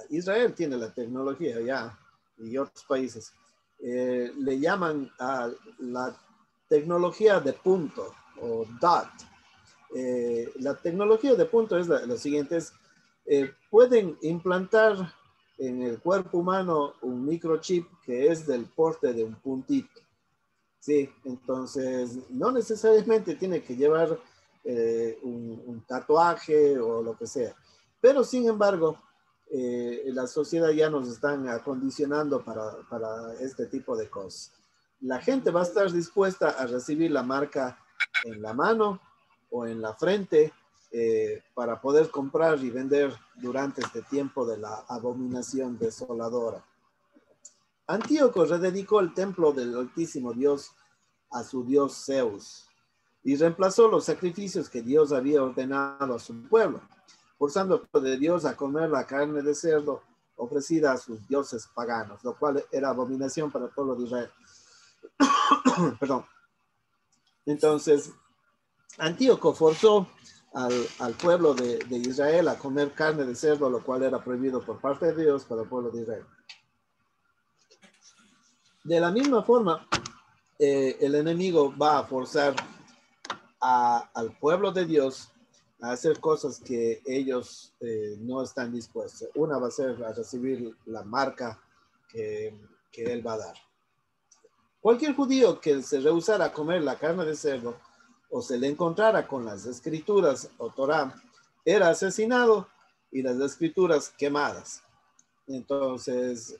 Israel tiene la tecnología ya y otros países. Le llaman a la tecnología de punto o dot. La tecnología de punto es lo siguiente, pueden implantar en el cuerpo humano un microchip que es del porte de un puntito. Sí, entonces no necesariamente tiene que llevar un tatuaje o lo que sea, pero sin embargo, la sociedad ya nos están acondicionando para este tipo de cosas. La gente va a estar dispuesta a recibir la marca en la mano o en la frente para poder comprar y vender durante este tiempo de la abominación desoladora. Antíoco rededicó el templo del Altísimo Dios a su dios Zeus y reemplazó los sacrificios que Dios había ordenado a su pueblo, forzando al pueblo de Dios a comer la carne de cerdo ofrecida a sus dioses paganos, lo cual era abominación para el pueblo de Israel. Perdón. Entonces, Antíoco forzó al pueblo de Israel a comer carne de cerdo, lo cual era prohibido por parte de Dios para el pueblo de Israel. De la misma forma, el enemigo va a forzar al pueblo de Dios a hacer cosas que ellos no están dispuestos. Una va a ser a recibir la marca que él va a dar. Cualquier judío que se rehusara a comer la carne de cerdo o se le encontrara con las escrituras o Torá, era asesinado y las escrituras quemadas. Entonces,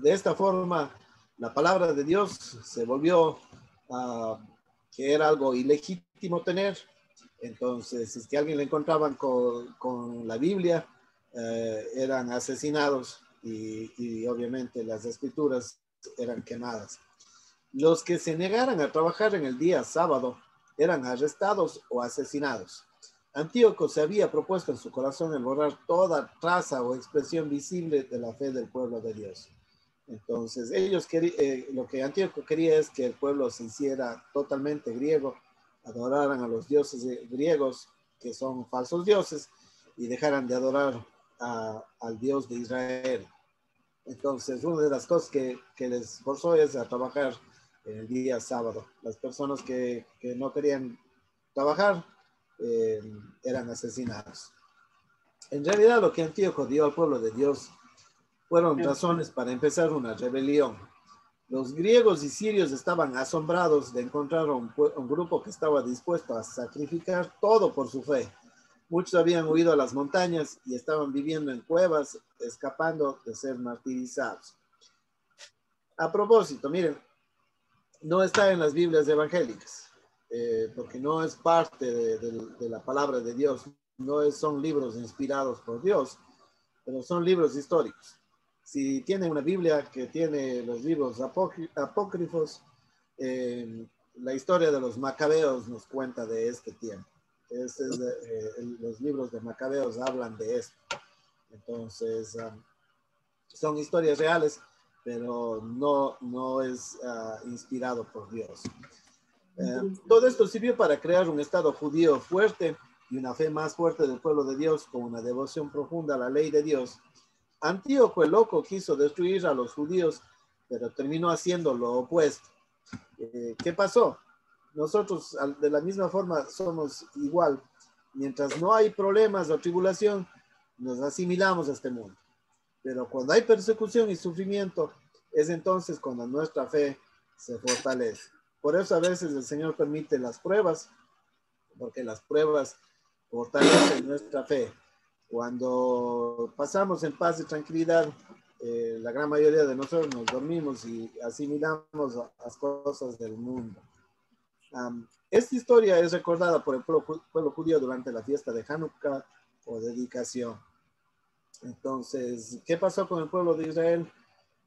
de esta forma, la palabra de Dios se volvió que era algo ilegítimo tener. Entonces, si es que alguien le encontraban con la Biblia, eran asesinados y obviamente las escrituras eran quemadas. Los que se negaran a trabajar en el día sábado eran arrestados o asesinados. Antíoco se había propuesto en su corazón el borrar toda traza o expresión visible de la fe del pueblo de Dios. Entonces, lo que Antíoco quería es que el pueblo se hiciera totalmente griego, adoraran a los dioses griegos, que son falsos dioses, y dejaran de adorar al Dios de Israel. Entonces, una de las cosas que les forzó es a trabajar en el día sábado. Las personas que no querían trabajar eran asesinadas. En realidad, lo que Antíoco dio al pueblo de Dios fueron razones para empezar una rebelión. Los griegos y sirios estaban asombrados de encontrar un grupo que estaba dispuesto a sacrificar todo por su fe. Muchos habían huido a las montañas y estaban viviendo en cuevas, escapando de ser martirizados. A propósito, miren, no está en las Biblias evangélicas, porque no es parte de la palabra de Dios, son libros inspirados por Dios, pero son libros históricos. Si tiene una Biblia que tiene los libros apócrifos, la historia de los macabeos nos cuenta de este tiempo. Los libros de Macabeos hablan de esto. Entonces, son historias reales, pero no es inspirado por Dios. Todo esto sirvió para crear un estado judío fuerte y una fe más fuerte del pueblo de Dios, con una devoción profunda a la ley de Dios. Antíoco el Loco quiso destruir a los judíos, pero terminó haciendo lo opuesto. ¿Qué pasó? Nosotros de la misma forma somos igual. Mientras no hay problemas o tribulación, nos asimilamos a este mundo. Pero cuando hay persecución y sufrimiento, es entonces cuando nuestra fe se fortalece. Por eso a veces el Señor permite las pruebas, porque las pruebas fortalecen nuestra fe. Cuando pasamos en paz y tranquilidad, la gran mayoría de nosotros nos dormimos y asimilamos las cosas del mundo. Esta historia es recordada por el pueblo judío durante la fiesta de Hanukkah o dedicación. Entonces, ¿qué pasó con el pueblo de Israel?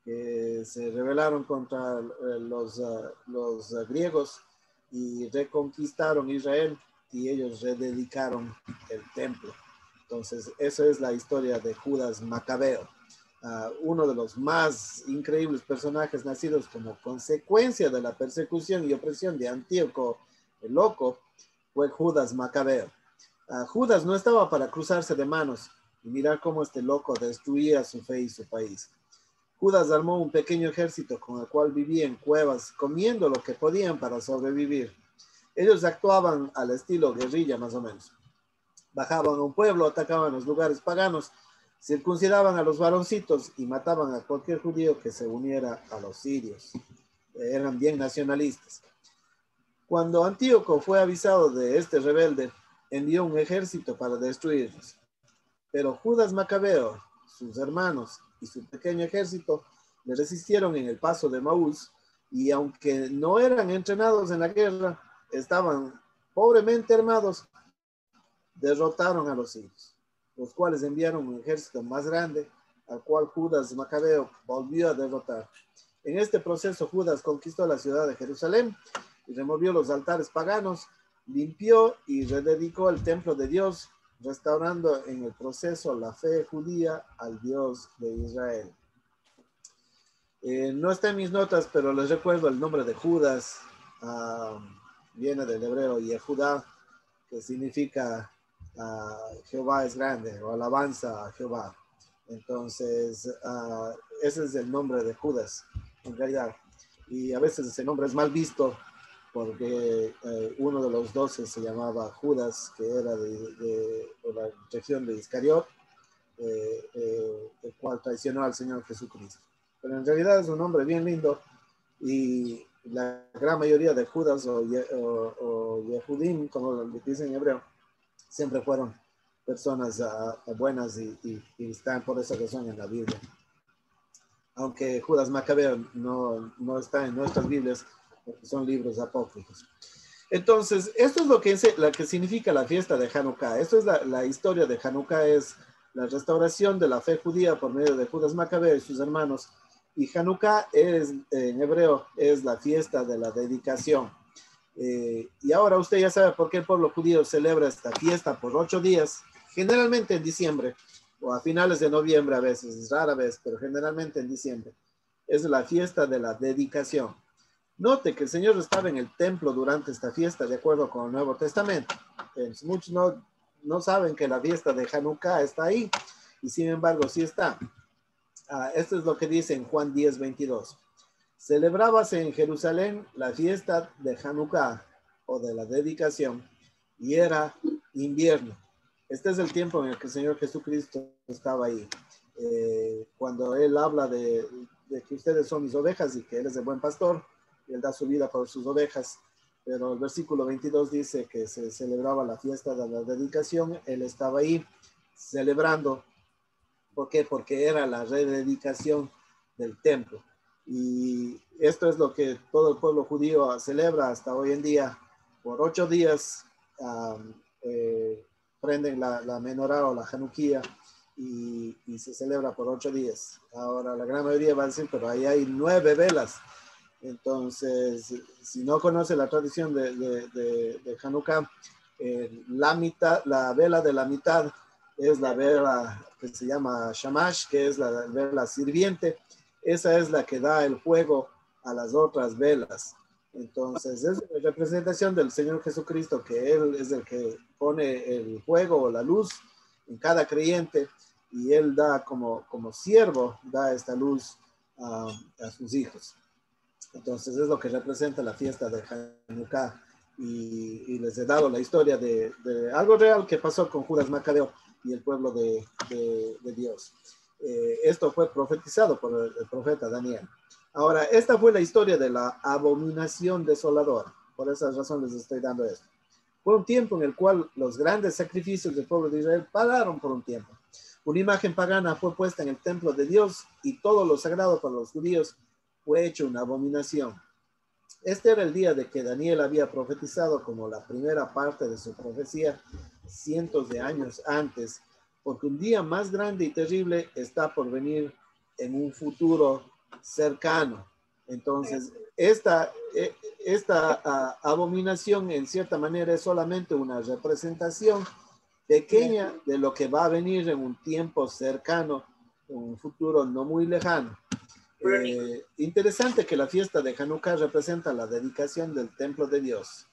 Que se rebelaron contra los griegos y reconquistaron Israel y ellos rededicaron el templo. Entonces, esa es la historia de Judas Macabeo, uno de los más increíbles personajes nacidos como consecuencia de la persecución y opresión de Antíoco el Loco, fue Judas Macabeo. Judas no estaba para cruzarse de manos y mirar cómo este loco destruía su fe y su país. Judas armó un pequeño ejército con el cual vivía en cuevas, comiendo lo que podían para sobrevivir. Ellos actuaban al estilo guerrilla, más o menos. Bajaban a un pueblo, atacaban los lugares paganos, circuncidaban a los varoncitos y mataban a cualquier judío que se uniera a los sirios. Eran bien nacionalistas. Cuando Antíoco fue avisado de este rebelde, envió un ejército para destruirlos. Pero Judas Macabeo, sus hermanos y su pequeño ejército le resistieron en el paso de Maús, y aunque no eran entrenados en la guerra, estaban pobremente armados, derrotaron a los sirios, los cuales enviaron un ejército más grande, al cual Judas Macabeo volvió a derrotar. En este proceso, Judas conquistó la ciudad de Jerusalén y removió los altares paganos, limpió y rededicó el templo de Dios, restaurando en el proceso la fe judía al Dios de Israel. No está en mis notas, pero les recuerdo el nombre de Judas. Viene del hebreo Yehudá, que significa Jehová es grande, o alabanza a Jehová. Entonces, ese es el nombre de Judas, en realidad. Y a veces ese nombre es mal visto porque uno de los 12 se llamaba Judas, que era de la región de Iscariot, el cual traicionó al Señor Jesucristo. Pero en realidad es un nombre bien lindo, y la gran mayoría de Judas o Yehudim, como le dicen en hebreo, siempre fueron personas buenas y están por esa razón en la Biblia. Aunque Judas Macabeo no está en nuestras Biblias, porque son libros apócrifos. Entonces, esto es lo que significa la fiesta de Hanukkah. Esto es la historia de Hanukkah, es la restauración de la fe judía por medio de Judas Macabeo y sus hermanos. Y Hanukkah en hebreo es la fiesta de la dedicación. Y ahora usted ya sabe por qué el pueblo judío celebra esta fiesta por 8 días, generalmente en diciembre, o a finales de noviembre a veces, rara vez, pero generalmente en diciembre. Es la fiesta de la dedicación. Note que el Señor estaba en el templo durante esta fiesta, de acuerdo con el Nuevo Testamento. Muchos no saben que la fiesta de Hanukkah está ahí, y sin embargo sí está. Esto es lo que dice en Juan 10:22. Celebrábase en Jerusalén la fiesta de Hanukkah, o de la dedicación, y era invierno. Este es el tiempo en el que el Señor Jesucristo estaba ahí. Cuando Él habla de que ustedes son mis ovejas y que Él es el buen pastor, Él da su vida por sus ovejas. Pero el versículo 22 dice que se celebraba la fiesta de la dedicación. Él estaba ahí celebrando. ¿Por qué? Porque era la rededicación del templo. Y esto es lo que todo el pueblo judío celebra hasta hoy en día. Por 8 días prenden la menorá o la januquía, y se celebra por 8 días. Ahora la gran mayoría va a decir, pero ahí hay 9 velas. Entonces, si no conoce la tradición de Hanukkah, la vela de la mitad es la vela que se llama Shamash, que es la vela sirviente. Esa es la que da el fuego a las otras velas. Entonces, es la representación del Señor Jesucristo, que Él es el que pone el fuego o la luz en cada creyente, y Él da como siervo, da esta luz a sus hijos. Entonces es lo que representa la fiesta de Hanukkah, y les he dado la historia de algo real que pasó con Judas Macabeo y el pueblo de Dios. Esto fue profetizado por el profeta Daniel. Ahora, esta fue la historia de la abominación desoladora. Por esa razón les estoy dando esto. Fue un tiempo en el cual los grandes sacrificios del pueblo de Israel pararon por un tiempo. Una imagen pagana fue puesta en el templo de Dios, y todo lo sagrado para los judíos fue hecho una abominación. Este era el día de que Daniel había profetizado como la primera parte de su profecía cientos de años antes, porque un día más grande y terrible está por venir en un futuro cercano. Entonces, esta abominación en cierta manera es solamente una representación pequeña de lo que va a venir en un tiempo cercano, en un futuro no muy lejano. Interesante que la fiesta de Hanukkah representa la dedicación del templo de Dios.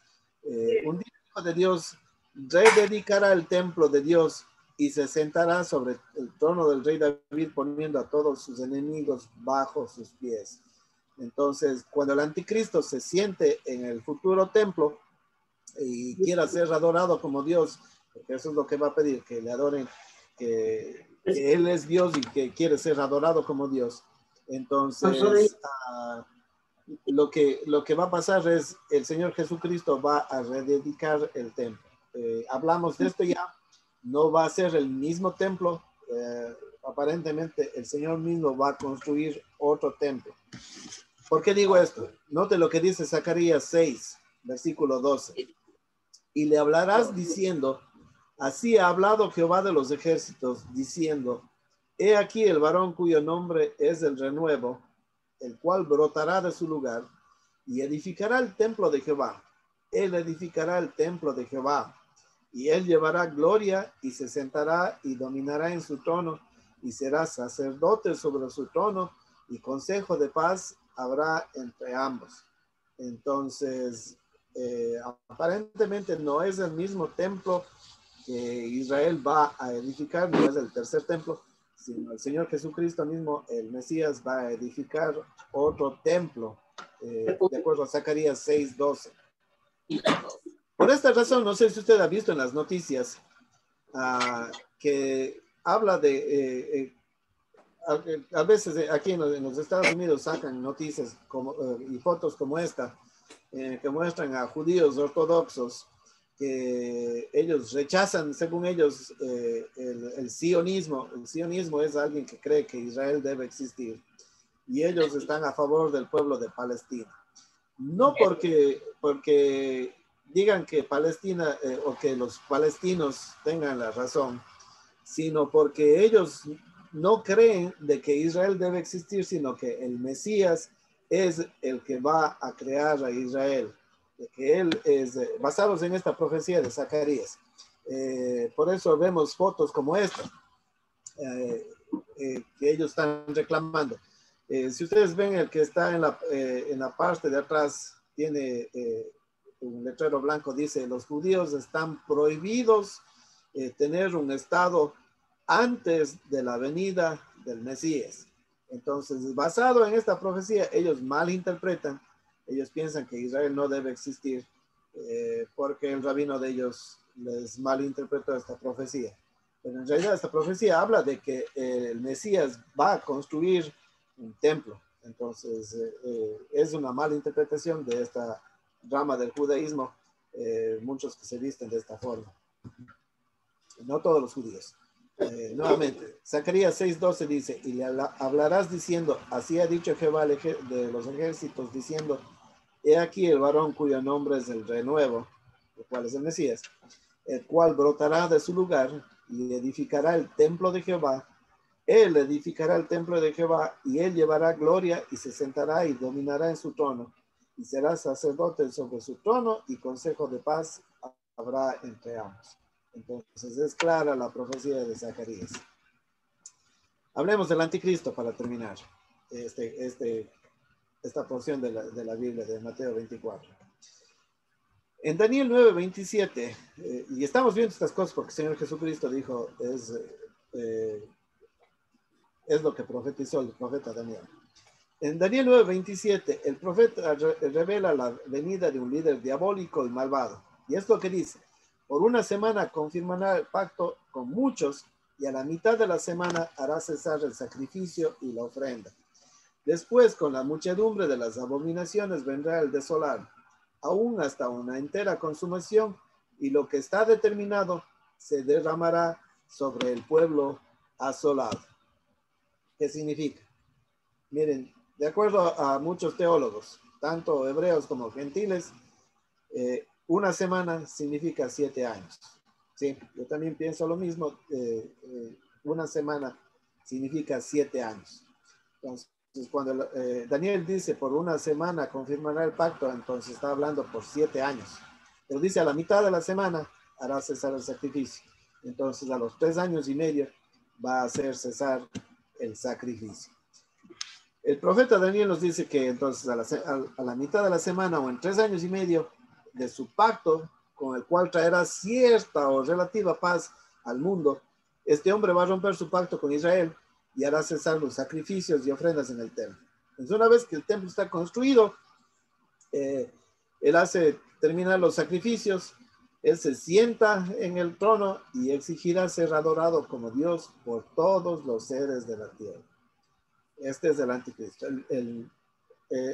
Un día el Hijo de Dios rededicará el templo de Dios y se sentará sobre el trono del rey David, poniendo a todos sus enemigos bajo sus pies. Entonces, cuando el anticristo se siente en el futuro templo y quiera ser adorado como Dios, porque eso es lo que va a pedir, que le adoren, que Él es Dios y que quiere ser adorado como Dios. Entonces, lo que va a pasar es el Señor Jesucristo va a rededicar el templo. Hablamos de esto ya, no va a ser el mismo templo. Aparentemente el Señor mismo va a construir otro templo. ¿Por qué digo esto? Note lo que dice Zacarías 6, versículo 12. Y le hablarás diciendo, así ha hablado Jehová de los ejércitos, diciendo, he aquí el varón cuyo nombre es el renuevo, el cual brotará de su lugar y edificará el templo de Jehová. Él edificará el templo de Jehová, y él llevará gloria y se sentará y dominará en su trono, y será sacerdote sobre su trono, y consejo de paz habrá entre ambos. Entonces, aparentemente no es el mismo templo que Israel va a edificar, no es el tercer templo, sino el Señor Jesucristo mismo, el Mesías, va a edificar otro templo, de acuerdo a Zacarías 6:12. Por esta razón, no sé si usted ha visto en las noticias que habla de, a veces aquí en los Estados Unidos sacan noticias y fotos como esta, que muestran a judíos ortodoxos que ellos rechazan, según ellos, el sionismo. El sionismo es alguien que cree que Israel debe existir y ellos están a favor del pueblo de Palestina. No porque digan que Palestina o que los palestinos tengan la razón, sino porque ellos no creen de que Israel debe existir, sino que el Mesías es el que va a crear a Israel, de que él es, basados en esta profecía de Zacarías. Por eso vemos fotos como esta, que ellos están reclamando. Si ustedes ven el que está en la parte de atrás, tiene un letrero blanco, dice, los judíos están prohibidos tener un estado antes de la venida del Mesías. Entonces, basado en esta profecía, ellos malinterpretan, ellos piensan que Israel no debe existir, porque el rabino de ellos les malinterpretó esta profecía. Pero en realidad esta profecía habla de que el Mesías va a construir un templo. Entonces, es una mala interpretación de esta rama del judaísmo, muchos que se visten de esta forma. No todos los judíos. Nuevamente, Zacarías 6:12 dice, y le hablarás diciendo, así ha dicho Jehová de los ejércitos, diciendo, he aquí el varón cuyo nombre es el renuevo, el cual es el Mesías, el cual brotará de su lugar y edificará el templo de Jehová. Él edificará el templo de Jehová y él llevará gloria y se sentará y dominará en su trono y será sacerdote sobre su trono y consejo de paz habrá entre ambos. Entonces es clara la profecía de Zacarías. Hablemos del anticristo para terminar esta porción de la Biblia de Mateo 24. En Daniel 9:27, y estamos viendo estas cosas porque el Señor Jesucristo dijo, es lo que profetizó el profeta Daniel. En Daniel 9:27, el profeta revela la venida de un líder diabólico y malvado. Y es lo que dice, por una semana confirmará el pacto con muchos y a la mitad de la semana hará cesar el sacrificio y la ofrenda. Después, con la muchedumbre de las abominaciones, vendrá el desolar, aún hasta una entera consumación, y lo que está determinado se derramará sobre el pueblo asolado. ¿Qué significa? Miren, de acuerdo a muchos teólogos, tanto hebreos como gentiles, una semana significa 7 años. Sí, yo también pienso lo mismo. Una semana significa 7 años. Entonces, cuando Daniel dice por una semana confirmará el pacto, entonces está hablando por 7 años. Pero dice a la mitad de la semana hará cesar el sacrificio. Entonces a los 3 años y medio va a hacer cesar el sacrificio. El profeta Daniel nos dice que entonces a la mitad de la semana o en 3 años y medio de su pacto, con el cual traerá cierta o relativa paz al mundo, este hombre va a romper su pacto con Israel y hará cesar los sacrificios y ofrendas en el templo. Entonces, una vez que el templo está construido, él hace terminar los sacrificios, él se sienta en el trono y exigirá ser adorado como Dios por todos los seres de la tierra. Este es el anticristo,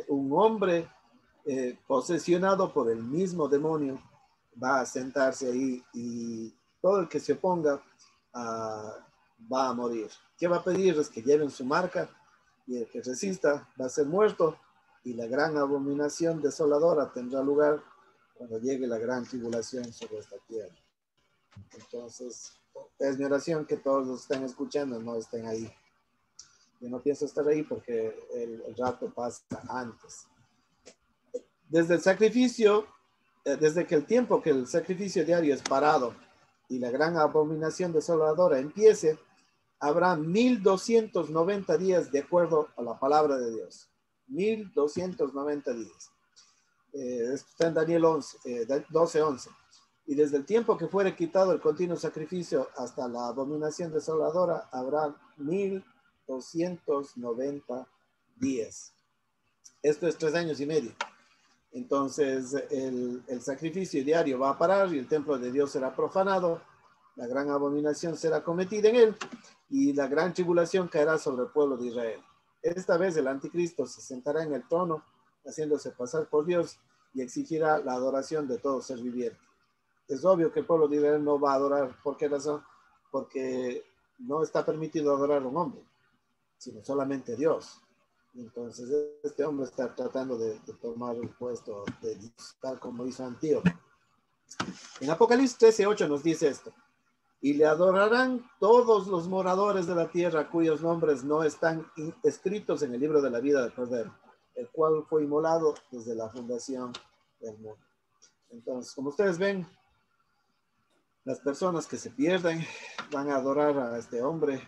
un hombre posesionado por el mismo demonio va a sentarse ahí y todo el que se oponga va a morir. ¿Qué va a pedir? Es que lleven su marca y el que resista va a ser muerto y la gran abominación desoladora tendrá lugar cuando llegue la gran tribulación sobre esta tierra. Entonces, es mi oración que todos los que estén escuchando no estén ahí. Yo no pienso estar ahí porque el rato pasa antes. Desde el sacrificio, desde que el tiempo que el sacrificio diario es parado y la gran abominación desoladora empiece, habrá 1290 días de acuerdo a la palabra de Dios. 1290 días. Esto está en Daniel 12:11. Y desde el tiempo que fuere quitado el continuo sacrificio hasta la abominación desoladora, habrá 1290 días. Esto es 3 años y medio. Entonces el sacrificio diario va a parar y el templo de Dios será profanado. La gran abominación será cometida en él y la gran tribulación caerá sobre el pueblo de Israel. Esta vez el anticristo se sentará en el trono, haciéndose pasar por Dios, y exigirá la adoración de todo ser viviente. Es obvio que el pueblo de Israel no va a adorar. ¿Por qué razón? Porque no está permitido adorar a un hombre, sino solamente a Dios. Entonces este hombre está tratando de tomar el puesto de Dios, tal como hizo Antíoco. En Apocalipsis 13:8 nos dice esto: y le adorarán todos los moradores de la tierra cuyos nombres no están escritos en el libro de la vida del Cordero, el cual fue inmolado desde la fundación del mundo. Entonces, como ustedes ven, las personas que se pierden van a adorar a este hombre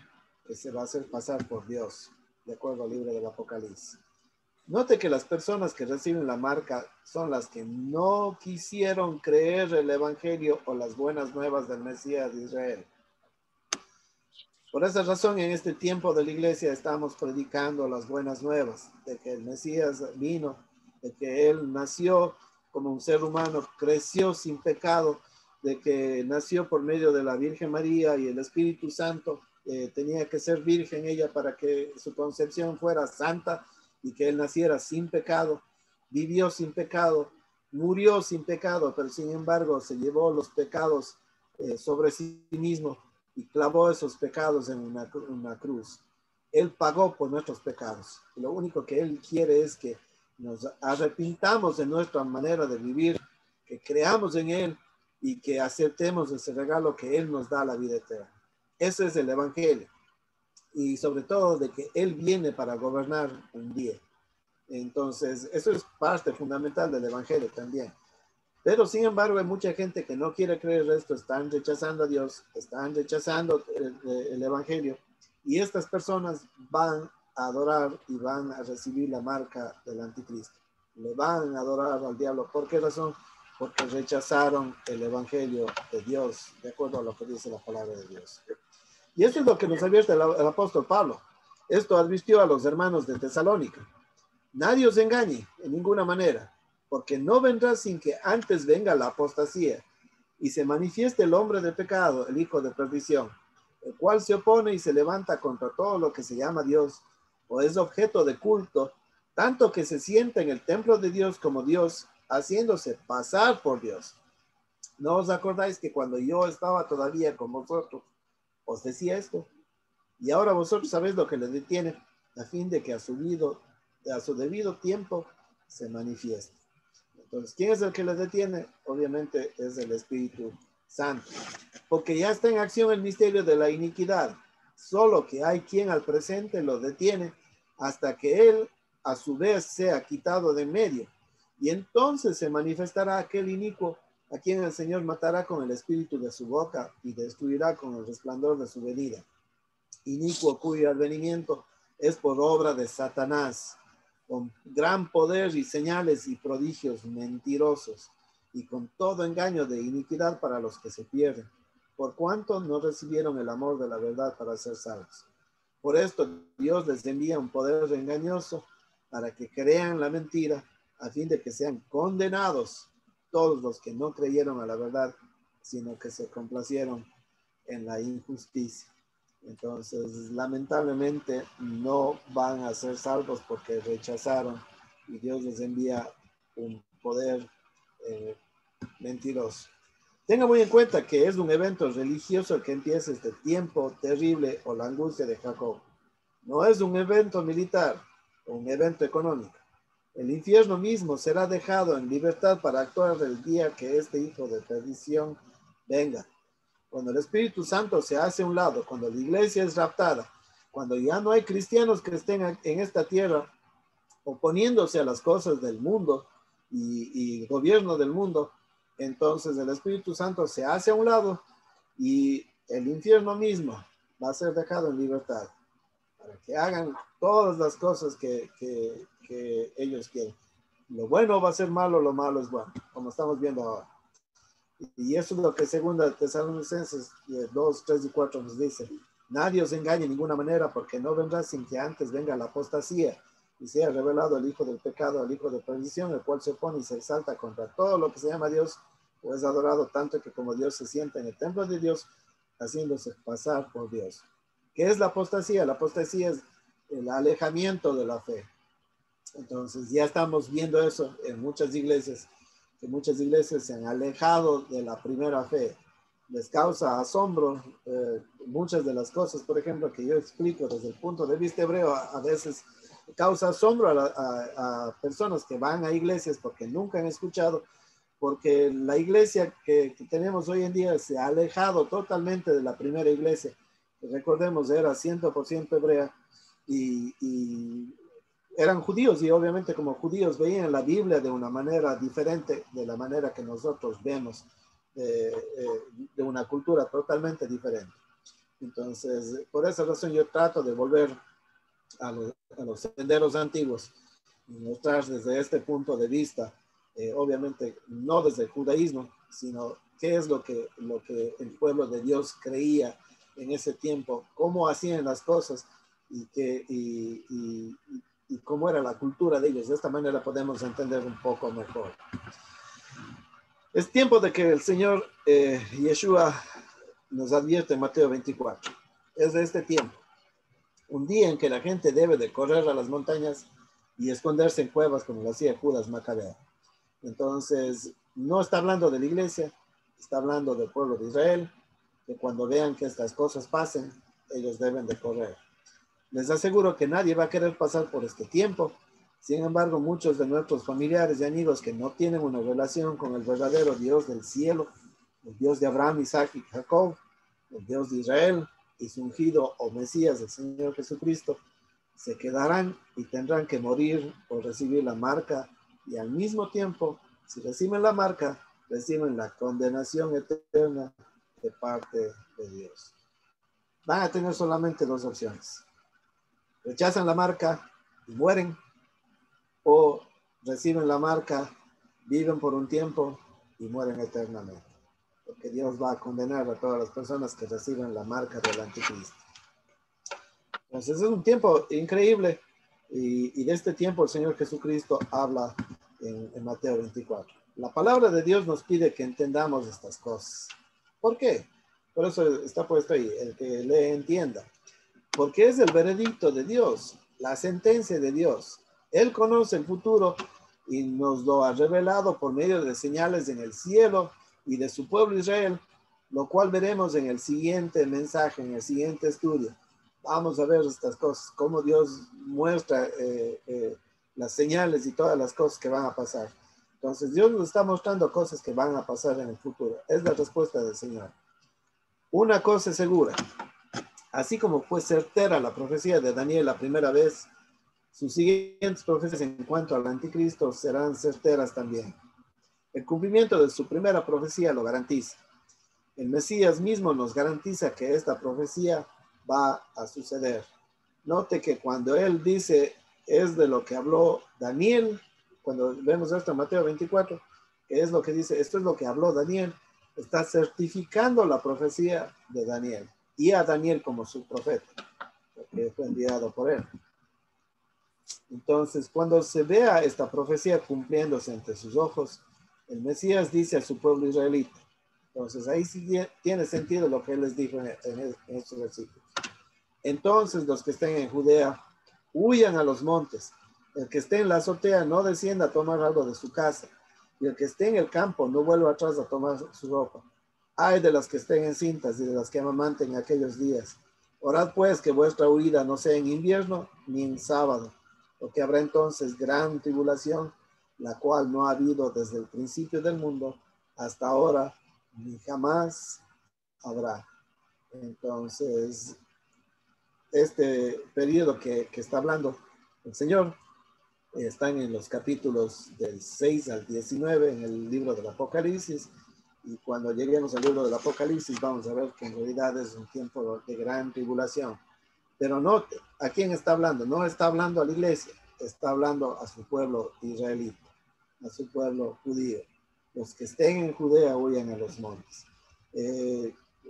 que se va a hacer pasar por Dios, de acuerdo al libro del Apocalipsis. Note que las personas que reciben la marca son las que no quisieron creer el evangelio o las buenas nuevas del Mesías de Israel. Por esa razón, en este tiempo de la iglesia estamos predicando las buenas nuevas de que el Mesías vino, de que él nació como un ser humano, creció sin pecado, de que nació por medio de la Virgen María y el Espíritu Santo. Tenía que ser virgen ella para que su concepción fuera santa y que él naciera sin pecado, vivió sin pecado, murió sin pecado, pero sin embargo se llevó los pecados sobre sí mismo y clavó esos pecados en una cruz. Él pagó por nuestros pecados. Lo único que Él quiere es que nos arrepintamos de nuestra manera de vivir, que creamos en Él y que aceptemos ese regalo que Él nos da, la vida eterna. Ese es el Evangelio. Y sobre todo de que Él viene para gobernar un día. Entonces, eso es parte fundamental del Evangelio también. Pero sin embargo hay mucha gente que no quiere creer esto, están rechazando a Dios, están rechazando el Evangelio, y estas personas van a adorar y van a recibir la marca del anticristo. Le van a adorar al diablo. ¿Por qué razón? Porque rechazaron el Evangelio de Dios, de acuerdo a lo que dice la palabra de Dios. Y eso es lo que nos advierte el apóstol Pablo. Esto advirtió a los hermanos de Tesalónica. Nadie os engañe en ninguna manera, porque no vendrá sin que antes venga la apostasía y se manifieste el hombre de pecado, el hijo de perdición, el cual se opone y se levanta contra todo lo que se llama Dios o es objeto de culto, tanto que se sienta en el templo de Dios como Dios, haciéndose pasar por Dios. ¿No os acordáis que cuando yo estaba todavía con vosotros os decía esto? Y ahora vosotros sabéis lo que le detiene, a fin de que a su debido tiempo se manifieste. Entonces, ¿quién es el que le detiene? Obviamente es el Espíritu Santo, porque ya está en acción el misterio de la iniquidad, solo que hay quien al presente lo detiene hasta que él a su vez sea quitado de en medio, y entonces se manifestará aquel inicuo a quien el Señor matará con el espíritu de su boca y destruirá con el resplandor de su venida. Inicuo cuyo advenimiento es por obra de Satanás, con gran poder y señales y prodigios mentirosos, y con todo engaño de iniquidad para los que se pierden, por cuanto no recibieron el amor de la verdad para ser salvos. Por esto Dios les envía un poder engañoso para que crean la mentira, a fin de que sean condenados todos los que no creyeron a la verdad, sino que se complacieron en la injusticia. Entonces, lamentablemente, no van a ser salvos porque rechazaron y Dios les envía un poder mentiroso. Tenga muy en cuenta que es un evento religioso el que empieza este tiempo terrible o la angustia de Jacob. No es un evento militar o un evento económico. El infierno mismo será dejado en libertad para actuar el día que este hijo de perdición venga. Cuando el Espíritu Santo se hace a un lado, cuando la iglesia es raptada, cuando ya no hay cristianos que estén en esta tierra oponiéndose a las cosas del mundo y el gobierno del mundo, entonces el Espíritu Santo se hace a un lado y el infierno mismo va a ser dejado en libertad para que hagan todas las cosas que ellos quieren. Lo bueno va a ser malo, lo malo es bueno, como estamos viendo ahora. Y eso es lo que segunda Tesalonicenses 2, 3 y 4 nos dice. Nadie os engañe de ninguna manera, porque no vendrá sin que antes venga la apostasía y sea revelado el hijo del pecado, el hijo de perdición, el cual se opone y se exalta contra todo lo que se llama Dios, o es adorado tanto que como Dios se sienta en el templo de Dios, haciéndose pasar por Dios. ¿Qué es la apostasía? La apostasía es el alejamiento de la fe. Entonces ya estamos viendo eso en muchas iglesias, que muchas iglesias se han alejado de la primera fe. Les causa asombro muchas de las cosas, por ejemplo, que yo explico desde el punto de vista hebreo, a veces causa asombro a personas que van a iglesias porque nunca han escuchado, porque la iglesia que tenemos hoy en día se ha alejado totalmente de la primera iglesia. Recordemos, era 100% hebrea y eran judíos, y obviamente como judíos veían la Biblia de una manera diferente de la manera que nosotros vemos, de una cultura totalmente diferente. Entonces, por esa razón yo trato de volver a los senderos antiguos y mostrar desde este punto de vista, obviamente no desde el judaísmo, sino qué es lo que el pueblo de Dios creía en ese tiempo, cómo hacían las cosas y cómo era la cultura de ellos. De esta manera podemos entender un poco mejor. Es tiempo de que el Señor Yeshua nos advierte en Mateo 24. Es de este tiempo. Un día en que la gente debe de correr a las montañas y esconderse en cuevas como lo hacía Judas Macabeo. Entonces, no está hablando de la iglesia, está hablando del pueblo de Israel, que cuando vean que estas cosas pasen, ellos deben de correr. Les aseguro que nadie va a querer pasar por este tiempo. Sin embargo, muchos de nuestros familiares y amigos que no tienen una relación con el verdadero Dios del cielo, el Dios de Abraham, Isaac y Jacob, el Dios de Israel y su ungido o Mesías, el Señor Jesucristo, se quedarán y tendrán que morir por recibir la marca, y al mismo tiempo, si reciben la marca, reciben la condenación eterna de parte de Dios. Van a tener solamente dos opciones: rechazan la marca y mueren, o reciben la marca, viven por un tiempo y mueren eternamente, porque Dios va a condenar a todas las personas que reciben la marca del anticristo. Entonces es un tiempo increíble, y de este tiempo el Señor Jesucristo habla en Mateo 24. La palabra de Dios nos pide que entendamos estas cosas. ¿Por qué? Por eso está puesto ahí, el que le entienda. Porque es el veredicto de Dios, la sentencia de Dios. Él conoce el futuro y nos lo ha revelado por medio de señales en el cielo y de su pueblo Israel, lo cual veremos en el siguiente mensaje, en el siguiente estudio. Vamos a ver estas cosas, cómo Dios muestra las señales y todas las cosas que van a pasar. Entonces Dios nos está mostrando cosas que van a pasar en el futuro. Es la respuesta del Señor. Una cosa es segura: así como fue certera la profecía de Daniel la primera vez, sus siguientes profecías en cuanto al anticristo serán certeras también. El cumplimiento de su primera profecía lo garantiza. El Mesías mismo nos garantiza que esta profecía va a suceder. Note que cuando él dice es de lo que habló Daniel, cuando vemos esto en Mateo 24, que es lo que dice, esto es lo que habló Daniel, está certificando la profecía de Daniel y a Daniel como su profeta, porque fue enviado por él. Entonces, cuando se vea esta profecía cumpliéndose ante sus ojos, el Mesías dice a su pueblo israelita. Entonces, ahí sí tiene sentido lo que él les dijo en estos versículos. Entonces, los que estén en Judea, huyan a los montes. El que esté en la azotea no descienda a tomar algo de su casa, y el que esté en el campo no vuelva atrás a tomar su ropa. Ay de las que estén encintas y de las que amamanten en aquellos días. Orad pues que vuestra huida no sea en invierno ni en sábado, porque habrá entonces gran tribulación, la cual no ha habido desde el principio del mundo hasta ahora, ni jamás habrá. Entonces, este periodo que está hablando el Señor están en los capítulos del 6 al 19 en el libro del Apocalipsis, y cuando lleguemos al libro del Apocalipsis vamos a ver que en realidad es un tiempo de gran tribulación. Pero note, ¿a quién está hablando? No está hablando a la iglesia, está hablando a su pueblo israelita. a su pueblo judío. Los que estén en Judea huyan a los montes.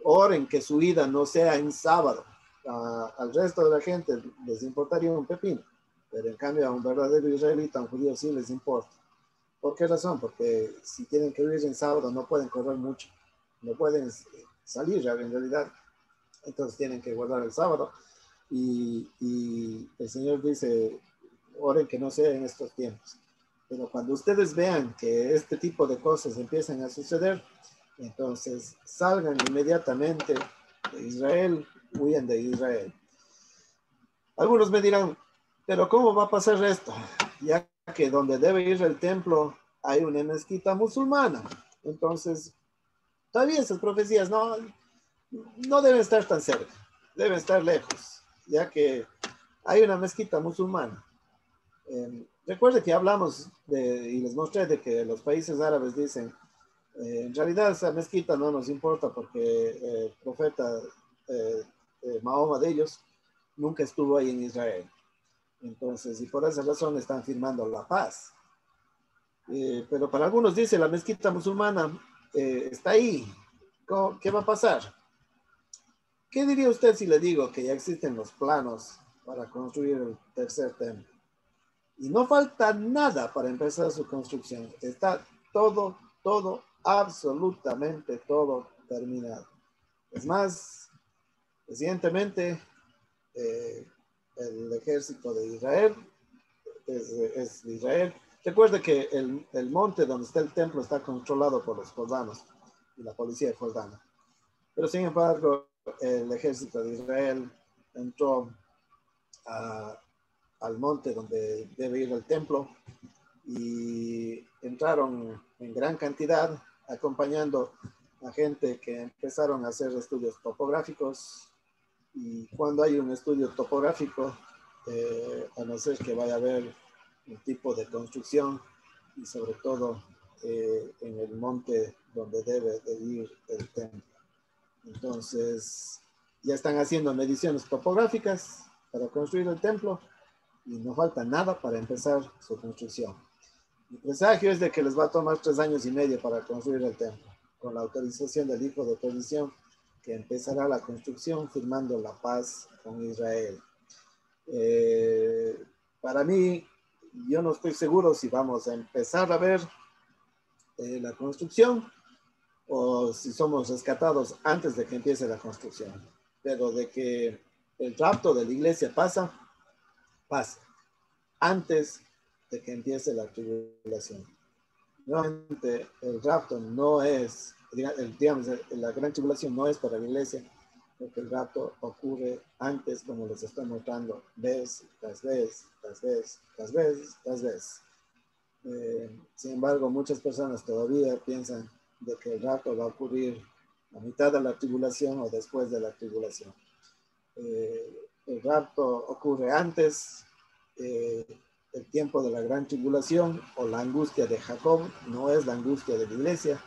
Oren que su ida no sea en sábado. Al resto de la gente les importaría un pepino, pero en cambio a un verdadero israelita, a un judío sí les importa. ¿Por qué razón? Porque si tienen que huir en sábado no pueden correr mucho, no pueden salir en realidad, entonces tienen que guardar el sábado. Y el Señor dice, oren que no sea en estos tiempos. Pero cuando ustedes vean que este tipo de cosas empiezan a suceder, entonces salgan inmediatamente de Israel, huyan de Israel. Algunos me dirán, pero ¿cómo va a pasar esto? Ya que donde debe ir el templo hay una mezquita musulmana. Entonces, todavía esas profecías no deben estar tan cerca, deben estar lejos, ya que hay una mezquita musulmana. Recuerde que hablamos y les mostré de que los países árabes dicen, en realidad esa mezquita no nos importa porque el profeta Mahoma de ellos nunca estuvo ahí en Israel. Entonces, y por esa razón están firmando la paz. Pero para algunos dice, la mezquita musulmana está ahí. ¿Qué va a pasar? ¿Qué diría usted si le digo que ya existen los planos para construir el tercer templo? Y no falta nada para empezar su construcción. Está todo, absolutamente todo terminado. Es más, recientemente el ejército de Israel es de Israel. Recuerde que el monte donde está el templo está controlado por los jordanos y la policía jordana. Pero sin embargo, el ejército de Israel entró al monte donde debe ir el templo y entraron en gran cantidad acompañando a gente que empezaron a hacer estudios topográficos. Y cuando hay un estudio topográfico, a no ser que vaya a haber un tipo de construcción y sobre todo en el monte donde debe de ir el templo. Entonces, ya están haciendo mediciones topográficas para construir el templo y no falta nada para empezar su construcción. Mi presagio es de que les va a tomar 3 años y medio para construir el templo, con la autorización del hijo de perdición, que empezará la construcción firmando la paz con Israel. Para mí, yo no estoy seguro si vamos a empezar a ver la construcción o si somos rescatados antes de que empiece la construcción. Pero de que el rapto de la iglesia pasa antes de que empiece la tribulación. Nuevamente, el rapto no es, digamos, la gran tribulación no es para la iglesia, porque el rapto ocurre antes, como les estoy mostrando, vez tras vez, tras vez, tras vez, tras vez. Sin embargo, muchas personas todavía piensan de que el rapto va a ocurrir a mitad de la tribulación o después de la tribulación. El rapto ocurre antes, el tiempo de la gran tribulación o la angustia de Jacob, no es la angustia de la iglesia,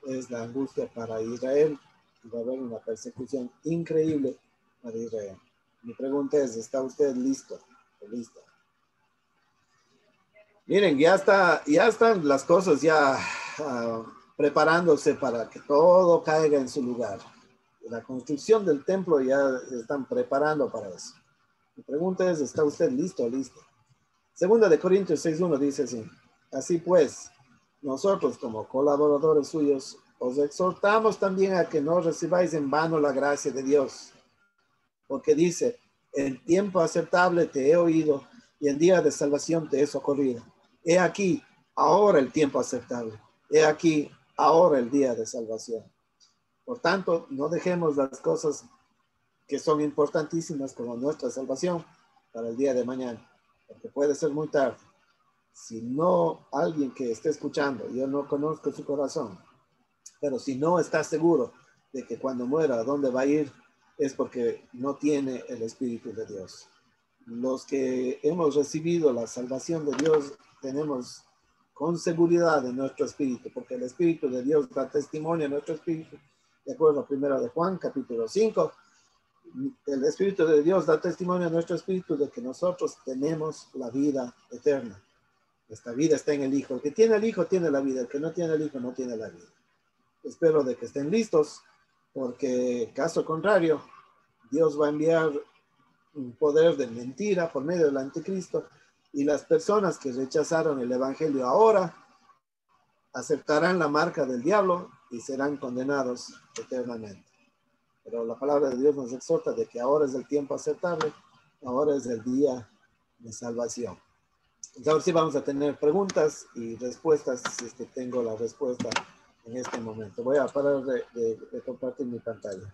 es la angustia para Israel. Y va a haber una persecución increíble para Israel. Mi pregunta es, ¿está usted listo o lista? Miren, ya están las cosas ya preparándose para que todo caiga en su lugar. La construcción del templo ya están preparando para eso. Mi pregunta es, ¿está usted listo o listo? Segunda de Corintios 6:1 dice así: así pues, nosotros como colaboradores suyos os exhortamos también a que no recibáis en vano la gracia de Dios, porque dice, en tiempo aceptable te he oído y en día de salvación te he socorrido. He aquí, ahora el tiempo aceptable. He aquí, ahora el día de salvación. Por tanto, no dejemos las cosas que son importantísimas como nuestra salvación para el día de mañana, porque puede ser muy tarde. Si no, alguien que esté escuchando, yo no conozco su corazón, pero si no está seguro de que cuando muera, ¿a dónde va a ir? Es porque no tiene el Espíritu de Dios. Los que hemos recibido la salvación de Dios tenemos con seguridad en nuestro espíritu, porque el Espíritu de Dios da testimonio a nuestro espíritu. De acuerdo a 1 de Juan, capítulo 5, el Espíritu de Dios da testimonio a nuestro espíritu de que nosotros tenemos la vida eterna. Esta vida está en el Hijo. El que tiene el Hijo tiene la vida. El que no tiene el Hijo no tiene la vida. Espero de que estén listos, porque caso contrario, Dios va a enviar un poder de mentira por medio del anticristo, y las personas que rechazaron el evangelio ahora aceptarán la marca del diablo y serán condenados eternamente. Pero la palabra de Dios nos exhorta de que ahora es el tiempo aceptable, ahora es el día de salvación. Entonces, ahora sí vamos a tener preguntas y respuestas, si es que tengo la respuesta en este momento. Voy a parar de compartir mi pantalla.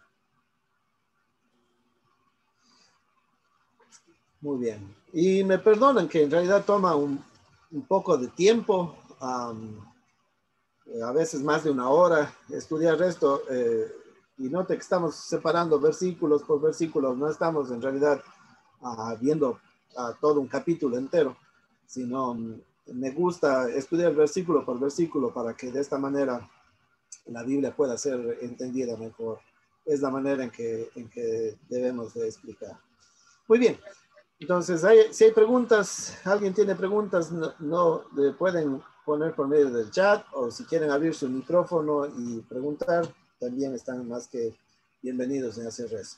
Muy bien. Y me perdonan que en realidad toma un poco de tiempo, a veces más de una hora, estudiar esto. Y note que estamos separando versículos por versículos, no estamos en realidad viendo todo un capítulo entero, sino me gusta estudiar versículo por versículo para que de esta manera la Biblia pueda ser entendida mejor. Es la manera en que debemos de explicar. Muy bien. Entonces, si hay preguntas, alguien tiene preguntas, no pueden poner por medio del chat, o si quieren abrir su micrófono y preguntar, también están más que bienvenidos en hacer eso.